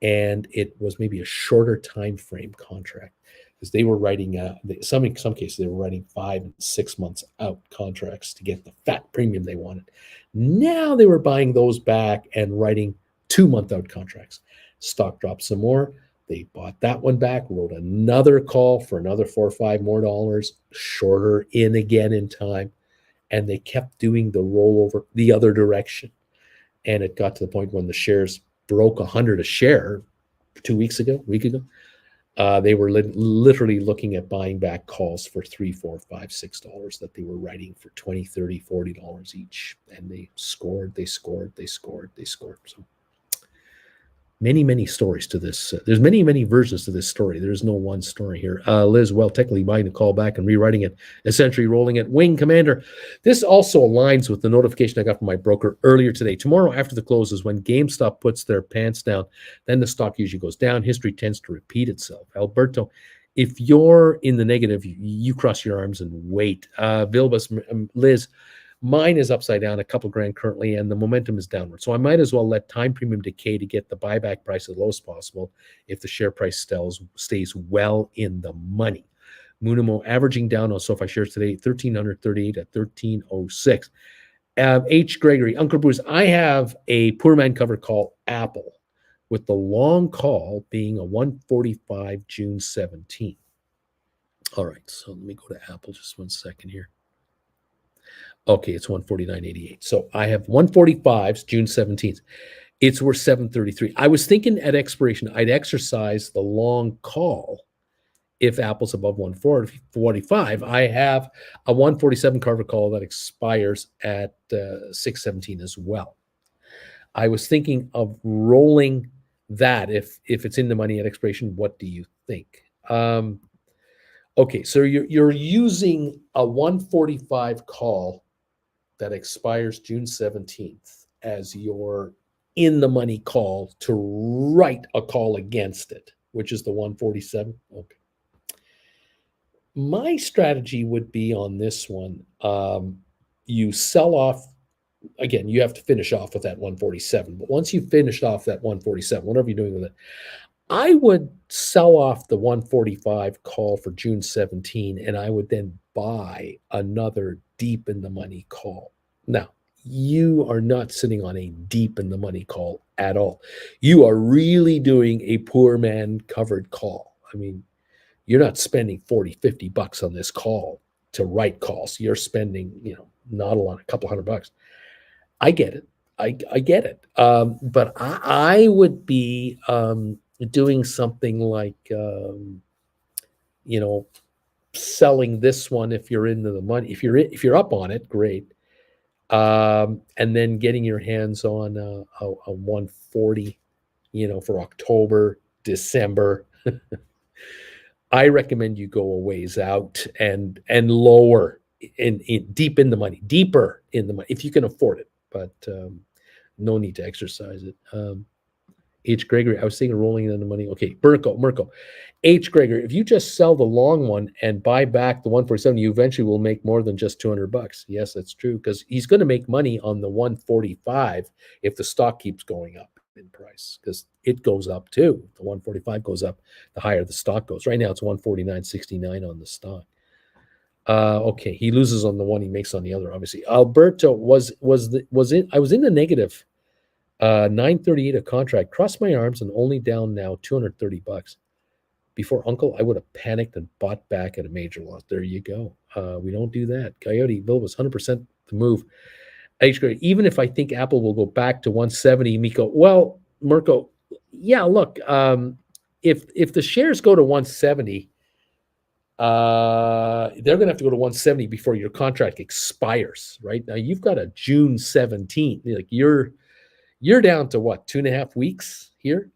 and it was maybe a shorter time frame contract because they were writing in some cases they were writing 5 and 6 months out contracts to get the fat premium they wanted. Now they were buying those back and writing 2-month out contracts. Stock dropped some more. They bought that one back, wrote another call for another $4 or $5 more, shorter in again in time, and they kept doing the rollover the other direction. And it got to the point when the shares broke 100 a share 2 weeks ago, a week ago. They were literally looking at buying back calls for $3, $4, $5, $6 that they were writing for $20, $30, $40 each. And they scored. So many stories to this. There's many versions to this story. There's no one story here. Liz, well, technically buying a call back and rewriting it, essentially rolling it. Wing Commander. This also aligns with the notification I got from my broker earlier today. Tomorrow after the close is when GameStop puts their pants down. Then the stock usually goes down. History tends to repeat itself. Alberto, if you're in the negative, you cross your arms and wait. Vilbus, Liz, mine is upside down a couple grand currently, and the momentum is downward. So I might as well let time premium decay to get the buyback price as low as possible if the share price stays well in the money. Munimo averaging down on SoFi shares today, 1,338 at 1,306. H. Gregory, Uncle Bruce, I have a poor man cover call Apple with the long call being a 145 June 17. All right, so let me go to Apple just 1 second here. Okay, it's 149.88. So I have 145s, June 17th. It's worth 733. I was thinking at expiration, I'd exercise the long call if Apple's above 145. I have a 147 cover call that expires at 617 as well. I was thinking of rolling that if it's in the money at expiration. What do you think? Okay, so you're using a 145 call that expires June 17th as your in the money call to write a call against it, which is the 147. Okay. My strategy would be on this one. You sell off, again, you have to finish off with that 147. But once you finished off that 147, whatever you're doing with it, I would sell off the 145 call for June 17, and I would then buy another deep in the money call. Now, you are not sitting on a deep in the money call at all. You are really doing a poor man covered call. I mean, you're not spending 40, 50 bucks on this call to write calls. You're spending, not a lot, a couple $100. I get it. I get it. But I would be doing something like, selling this one if you're into the money. If you're up on it, great. And then getting your hands on a 140, for October, December. I recommend you go a ways out and lower in deep in the money, deeper in the money if you can afford it. But no need to exercise it. H. Gregory, I was thinking rolling it in the money. Okay, Mirko. H. Gregory, if you just sell the long one and buy back the 147, you eventually will make more than just $200. Yes, that's true, because he's going to make money on the 145 if the stock keeps going up in price, because it goes up too. The 145 goes up, the higher the stock goes. Right now it's 149.69 on the stock. Okay, he loses on the one, he makes on the other. Obviously, Alberto I was in the negative. 938 a contract. Crossed my arms and only down now $230. Before Uncle, I would have panicked and bought back at a major loss. There you go. We don't do that. Coyote Bill was 100% the move. Even if I think Apple will go back to 170, Miko. Well, Mirko, yeah. Look, if the shares go to 170. They're going to have to go to 170 before your contract expires, right? Now you've got a June 17th. Like you're down to what, 2.5 weeks here.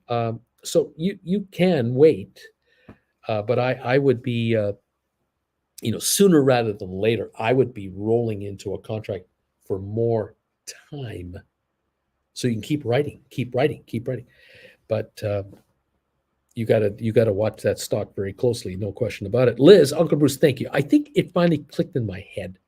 So you can wait, but I would be, sooner rather than later, I would be rolling into a contract for more time, so you can keep writing. But you gotta watch that stock very closely, no question about it. Liz, Uncle Bruce, thank you. I think it finally clicked in my head.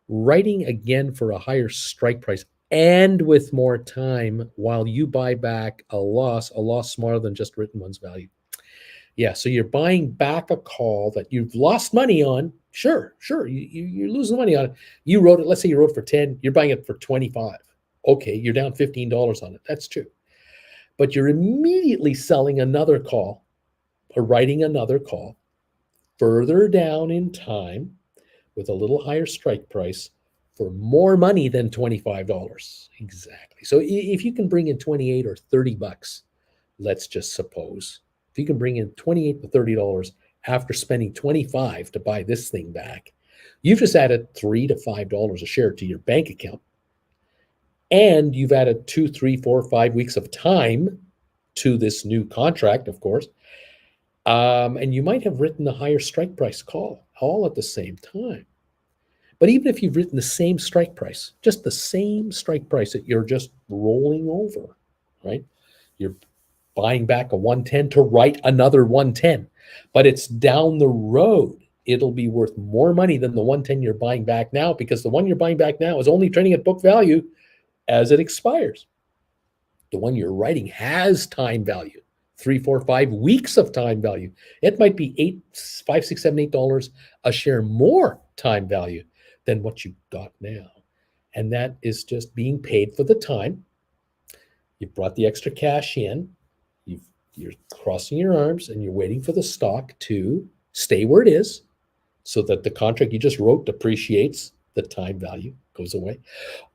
Writing again for a higher strike price and with more time while you buy back a loss smaller than just written one's value. Yeah, so you're buying back a call that you've lost money on. Sure, you're losing money on it. You wrote it, let's say you wrote it for 10, you're buying it for 25. Okay, you're down $15 on it. That's true. But you're immediately selling another call or writing another call further down in time with a little higher strike price for more money than $25. Exactly. So if you can bring in 28 or 30 bucks, let's just suppose, if you can bring in 28 to $30 after spending 25 to buy this thing back, you've just added $3 to $5 a share to your bank account. And you've added 2, 3, 4, 5 weeks of time to this new contract, of course. And you might have written a higher strike price call all at the same time. But even if you've written the same strike price, just the same strike price that you're just rolling over, right? You're buying back a 110 to write another 110, but it's down the road. It'll be worth more money than the 110 you're buying back now, because the one you're buying back now is only trading at book value as it expires. The one you're writing has time value, 3, 4, 5 weeks of time value. It might be $5, $6, $7, $8 a share more time value than what you got now. And that is just being paid for the time. You've brought the extra cash in. You're crossing your arms and you're waiting for the stock to stay where it is so that the contract you just wrote depreciates, the time value goes away.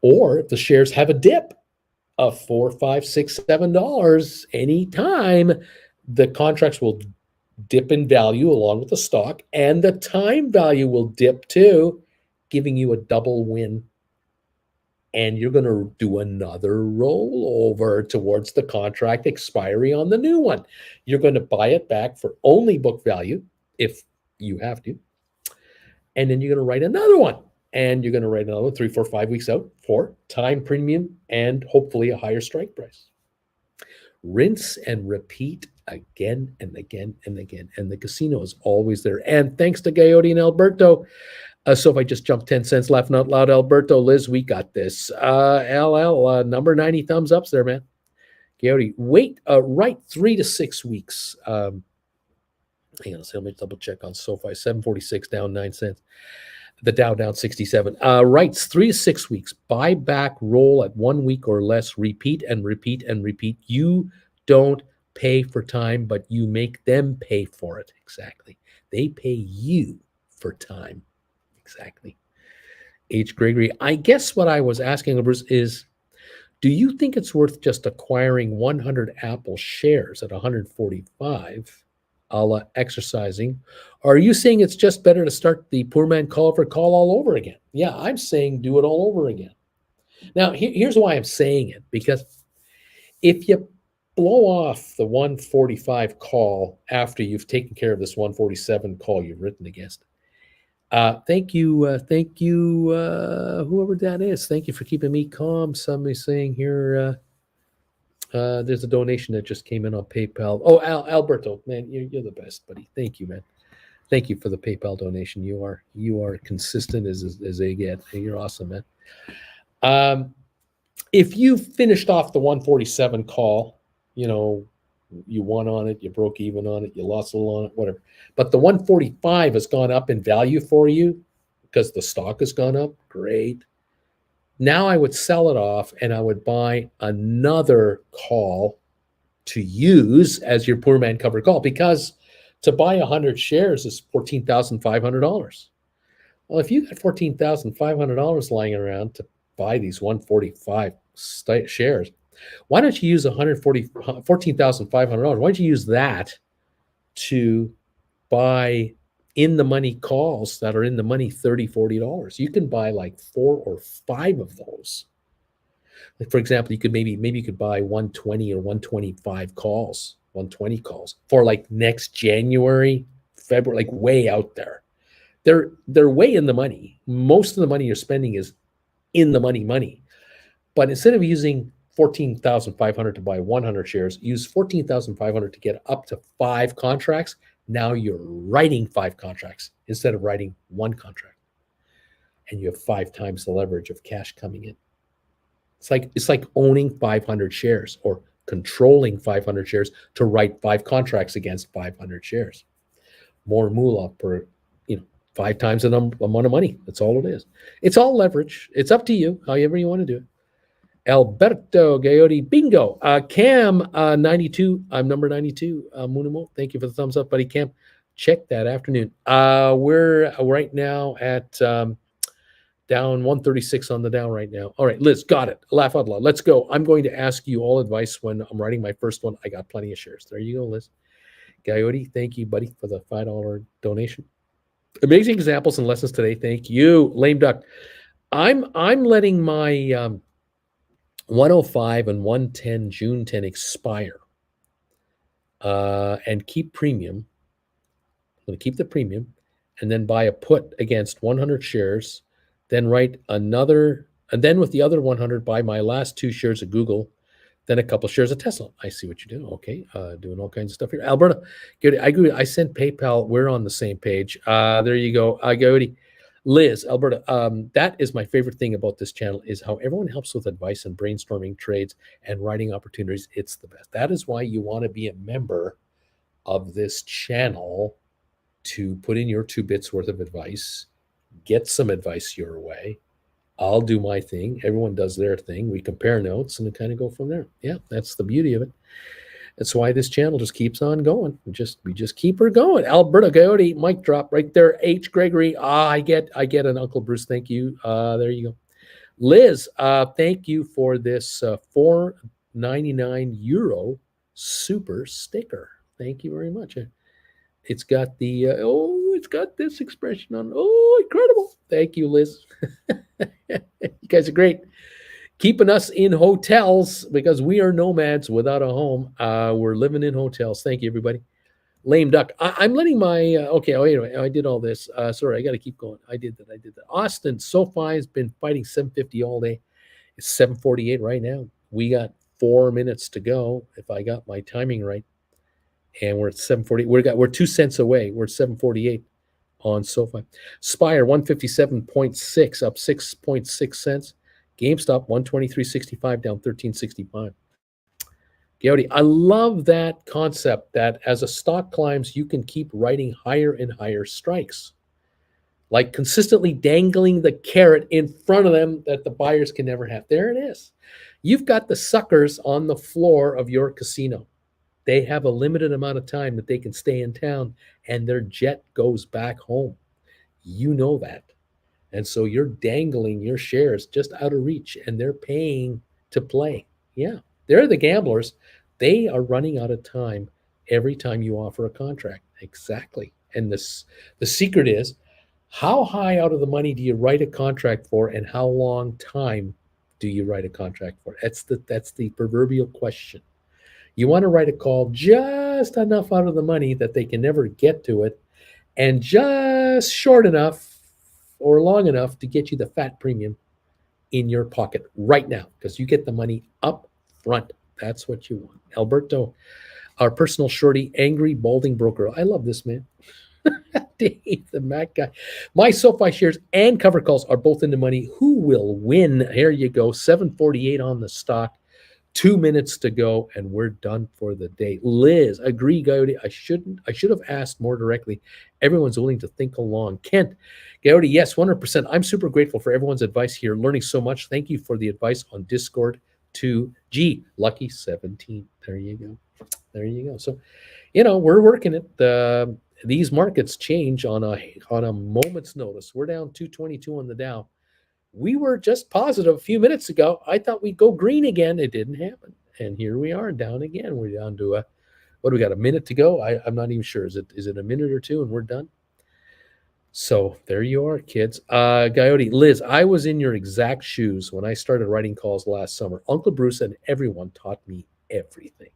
Or if the shares have a dip of $4, $5, $6, $7 anytime, the contracts will dip in value along with the stock, and the time value will dip too, giving you a double win. And you're going to do another rollover towards the contract expiry on the new one. You're going to buy it back for only book value if you have to. And then you're going to write another one. And you're going to write another one 3, 4, 5 weeks out for time premium and hopefully a higher strike price. Rinse and repeat again and again and again. And the casino is always there. And thanks to Coyote and Alberto. So if I just jumped 10 cents, laughing out loud, Alberto, Liz, we got this. LL, number 90 thumbs ups there, man. Coyote, write 3 to 6 weeks. Hang on, so let me double check on SoFi. 746 down 9 cents. The Dow down 67. Writes 3 to 6 weeks. Buy back, roll at 1 week or less. Repeat and repeat and repeat. You don't pay for time, but you make them pay for it. Exactly. They pay you for time. Exactly. H. Gregory, I guess what I was asking, Bruce, is do you think it's worth just acquiring 100 Apple shares at 145, a la exercising? Or are you saying it's just better to start the poor man call for call all over again? Yeah, I'm saying do it all over again. Now, here's why I'm saying it, because if you blow off the 145 call after you've taken care of this 147 call you've written against, thank you, whoever that is. Thank you for keeping me calm. Somebody's saying here, there's a donation that just came in on PayPal. Oh, Alberto, man, you're the best, buddy. Thank you, man. Thank you for the PayPal donation. You are consistent as they get. You're awesome, man. If you finished off the 147 call, you won on it, you broke even on it, you lost a little on it, whatever. But the 145 has gone up in value for you because the stock has gone up. Great. Now I would sell it off and I would buy another call to use as your poor man covered call, because to buy 100 shares is $14,500. Well, if you got $14,500 lying around to buy these 145 shares, why don't you use $14,500? Why don't you use that to buy in the money calls that are in the money $30, $40? You can buy like 4 or 5 of those. Like, for example, you could maybe you could buy 120 or 125 calls, 120 calls for like next January, February, like way out there. They're way in the money. Most of the money you're spending is in the money. But instead of using $14,500 to buy 100 shares, use $14,500 to get up to 5 contracts. Now you're writing 5 contracts instead of writing 1 contract. And you have 5 times the leverage of cash coming in. It's like owning 500 shares or controlling 500 shares to write 5 contracts against 500 shares. More moolah per, 5 times the amount of money. That's all it is. It's all leverage. It's up to you, however you want to do it. Alberto Gayotti, bingo. Cam, 92. I'm number 92. Munimo, thank you for the thumbs up, buddy. Cam, check that afternoon. We're right now at down 136 on the Dow right now. All right, Liz, got it. Laugh out loud. Let's go. I'm going to ask you all advice when I'm writing my first one. I got plenty of shares. There you go, Liz. Gayotti, thank you, buddy, for the $5 donation. Amazing examples and lessons today. Thank you, Lame Duck. I'm letting my 105 and 110 June 10 expire and keep premium. I'm going to keep the premium and then buy a put against 100 shares, then write another, and then with the other 100, buy my last 2 shares of Google, then a couple shares of Tesla. I see what you do. Okay, doing all kinds of stuff here. Alberta, good. I agree. I sent PayPal. We're on the same page. There you go. Gaudi. Liz, Alberta, that is my favorite thing about this channel is how everyone helps with advice and brainstorming trades and writing opportunities. It's the best. That is why you want to be a member of this channel to put in your 2 bits worth of advice, get some advice your way. I'll do my thing. Everyone does their thing. We compare notes and kind of go from there. Yeah, that's the beauty of it. That's why this channel just keeps on going. We just keep her going. Alberta Coyote, mic drop right there. H. Gregory. I get an Uncle Bruce. Thank you. There you go. Liz, thank you for this €4.99 super sticker. Thank you very much. It's got the it's got this expression on. Oh, incredible! Thank you, Liz. You guys are great. Keeping us in hotels because we are nomads without a home. We're living in hotels. Thank you, everybody. Lame Duck. I'm letting my okay. Oh, anyway, I did all this. Sorry, I got to keep going. I did that. Austin SoFi has been fighting 750 all day. It's 7:48 right now. We got 4 minutes to go if I got my timing right. And we're at 740. We're 2 cents away. We're at 748 on SoFi. Spire 157.6 up 6.6 cents. GameStop 123.65 down 13.65. Gowdy, I love that concept that as a stock climbs, you can keep writing higher and higher strikes, like consistently dangling the carrot in front of them that the buyers can never have. There it is. You've got the suckers on the floor of your casino. They have a limited amount of time that they can stay in town and their jet goes back home. You know that. And so you're dangling your shares just out of reach and they're paying to play. Yeah, they're the gamblers. They are running out of time every time you offer a contract. Exactly. And the secret is, how high out of the money do you write a contract for and how long time do you write a contract for? That's the proverbial question. You want to write a call just enough out of the money that they can never get to it and just short enough or long enough to get you the fat premium in your pocket right now because you get the money up front. That's what you want. Alberto, our personal shorty, angry balding broker. I love this man. Dave, the Mac guy. My SoFi shares and cover calls are both in the money. Who will win? Here you go. 748 on the stock. 2 minutes to go, and we're done for the day. Liz, agree, Gowdy. I should have asked more directly. Everyone's willing to think along. Kent, Gowdy, yes, 100%. I'm super grateful for everyone's advice here. Learning so much. Thank you for the advice on Discord 2G. Lucky 17. There you go. So, we're working it. These markets change on a moment's notice. We're down 222 on the Dow. We were just positive a few minutes ago. I thought we'd go green again. It didn't happen. And here we are down again. We're down to what do we got? A minute to go? I'm not even sure. Is it a minute or two and we're done? So there you are, kids. Coyote, Liz, I was in your exact shoes when I started writing calls last summer. Uncle Bruce and everyone taught me everything.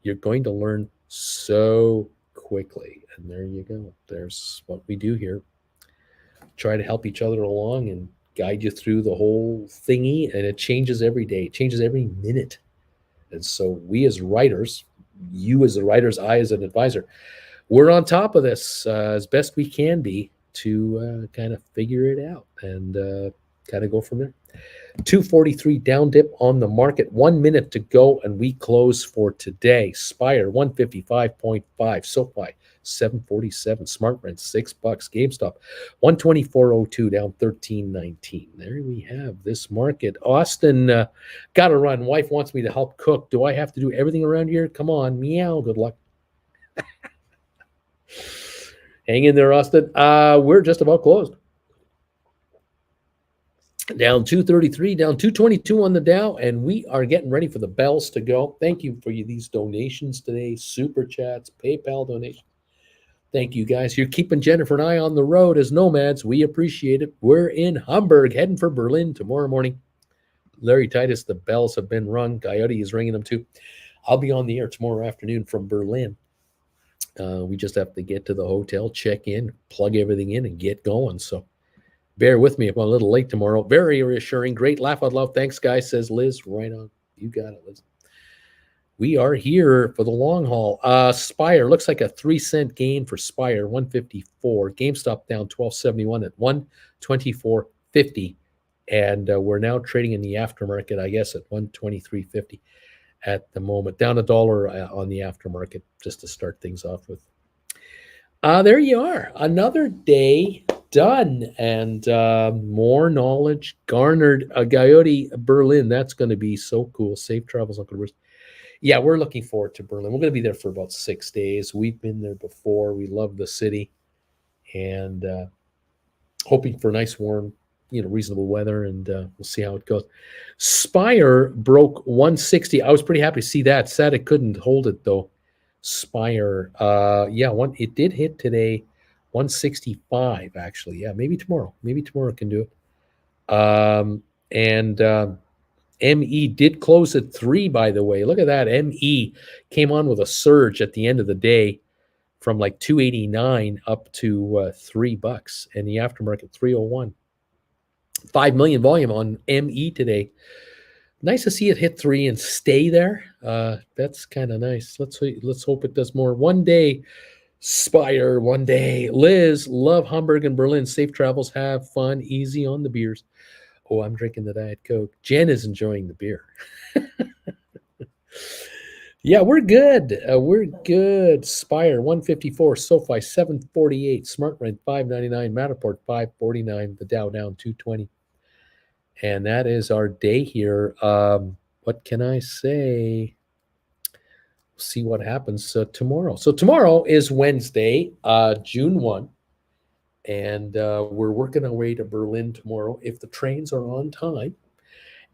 You're going to learn so quickly. And there you go. There's what we do here. Try to help each other along and guide you through the whole thingy, and it changes every day. It changes every minute. And so we as writers, you as the writers, I as an advisor, we're on top of this as best we can be to kind of figure it out and kind of go from there. 243 down dip on the market. 1 minute to go, and we close for today. Spire 155.5. SoFi 747. Smart Rent $6. GameStop 124.02 down 13.19. There we have this market. Austin, got to run. Wife wants me to help cook. Do I have to do everything around here? Come on, meow. Good luck. Hang in there, Austin. We're just about closed. Down 233, down 222 on the Dow, and we are getting ready for the bells to go. Thank you for these donations today, super chats, PayPal donations. Thank you, guys. You're keeping Jennifer and I on the road as nomads. We appreciate it. We're in Hamburg, heading for Berlin tomorrow morning. Larry Titus, the bells have been rung. Coyote is ringing them too. I'll be on the air tomorrow afternoon from Berlin. We just have to get to the hotel, check in, plug everything in, and get going. So bear with me if I'm a little late tomorrow. Very reassuring. Great laugh out loud. Thanks, guys, says Liz. Right on. You got it, Liz. We are here for the long haul. Spire looks like a 3-cent gain for Spire, 154. GameStop down 12.71 at 124.50. And we're now trading in the aftermarket, I guess, at 123.50 at the moment. Down $1 on the aftermarket, just to start things off with. There you are. Another day done, and more knowledge garnered. Coyote, Berlin, that's going to be so cool. Safe travels, Uncle Bruce. Yeah, we're looking forward to Berlin. We're going to be there for about 6 days. We've been there before. We love the city, and hoping for nice, warm, reasonable weather, and we'll see how it goes. Spire broke 160. I was pretty happy to see that. Sad it couldn't hold it, though. Spire, it did hit today, 165, actually. Yeah, maybe tomorrow. Maybe tomorrow can do it. ME did close at 3, by the way. Look at that. ME came on with a surge at the end of the day from like 289 up to $3, and the aftermarket 301. 5 million volume on ME today. Nice to see it hit 3 and stay there. That's kind of nice. Let's hope it does more. One day, Spire. One day, Liz. Love Hamburg and Berlin. Safe travels. Have fun. Easy on the beers. Oh, I'm drinking the Diet Coke. Jen is enjoying the beer. Yeah, we're good. We're good. Spire 154, SoFi 748, Smart Rent 599, Matterport 549, the Dow down 220. And that is our day here. What can I say? See what happens tomorrow. So tomorrow is Wednesday, June 1. And we're working our way to Berlin tomorrow. If the trains are on time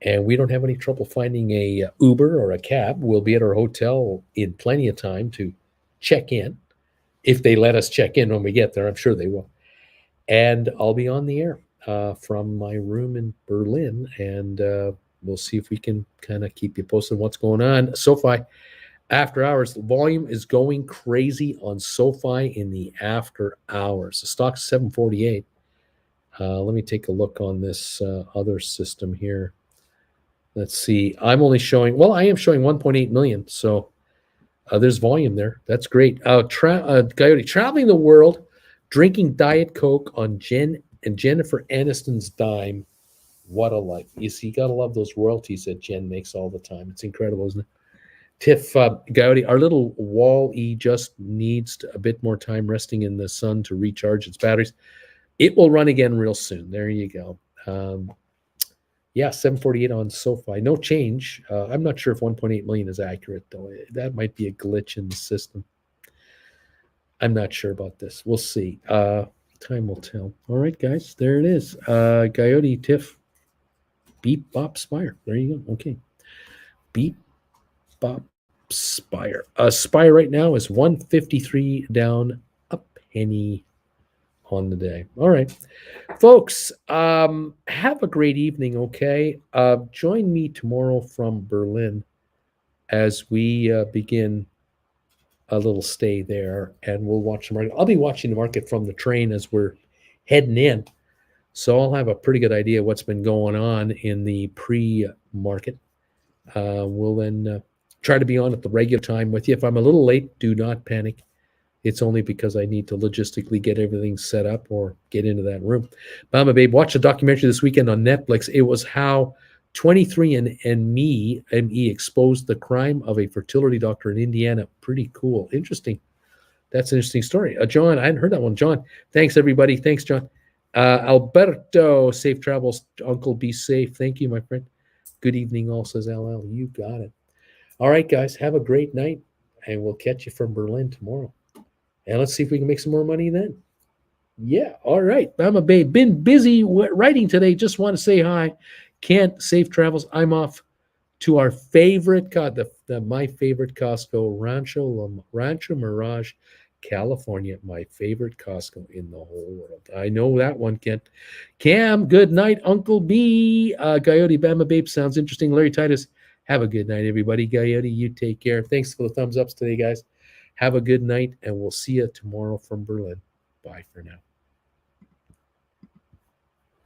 and we don't have any trouble finding a Uber or a cab, we'll be at our hotel in plenty of time to check in. If they let us check in when we get there, I'm sure they will. And I'll be on the air from my room in Berlin, and we'll see if we can kind of keep you posted on what's going on. SoFi, after hours, the volume is going crazy on SoFi in the after hours. The stock's 748. Let me take a look on this other system here. Let's see. I'm only showing, I am showing 1.8 million. So there's volume there. That's great. Coyote, traveling the world, drinking Diet Coke on Jen and Jennifer Aniston's dime. What a life. You see, you got to love those royalties that Jen makes all the time. It's incredible, isn't it? Tiff, Coyote, our little Wall-E just needs a bit more time resting in the sun to recharge its batteries. It will run again real soon. There you go. 748 on SoFi. No change. I'm not sure if 1.8 million is accurate, though. That might be a glitch in the system. I'm not sure about this. We'll see. Time will tell. All right, guys. There it is. Coyote, Tiff, Beep, Bop, Spire. There you go. Okay. Beep, Bop, Spire. Spire right now is 153 down a penny on the day. All right, folks, have a great evening, okay? Join me tomorrow from Berlin as we begin a little stay there, and we'll watch the market. I'll be watching the market from the train as we're heading in, so I'll have a pretty good idea what's been going on in the pre-market. We'll then try to be on at the regular time with you. If I'm a little late, do not panic. It's only because I need to logistically get everything set up or get into that room. Mama Babe, watch a documentary this weekend on Netflix. It was how 23andMe exposed the crime of a fertility doctor in Indiana. Pretty cool. Interesting. That's an interesting story. John, I hadn't heard that one. John, thanks, everybody. Thanks, John. Alberto, safe travels. Uncle, be safe. Thank you, my friend. Good evening, all, says LL. You got it. All right, guys, have a great night, and we'll catch you from Berlin tomorrow. And let's see if we can make some more money then. Yeah, all right. Mama Babe, been busy writing today. Just want to say hi. Can't, safe travels. I'm off to our favorite, my favorite Costco, Rancho Mirage, California. My favorite Costco in the whole world. I know that one, Kent. Cam, good night. Uncle B, Coyote Bama Babe, sounds interesting. Larry Titus, have a good night, everybody. Coyote, you take care. Thanks for the thumbs ups today, guys. Have a good night, and we'll see you tomorrow from Berlin. Bye for now.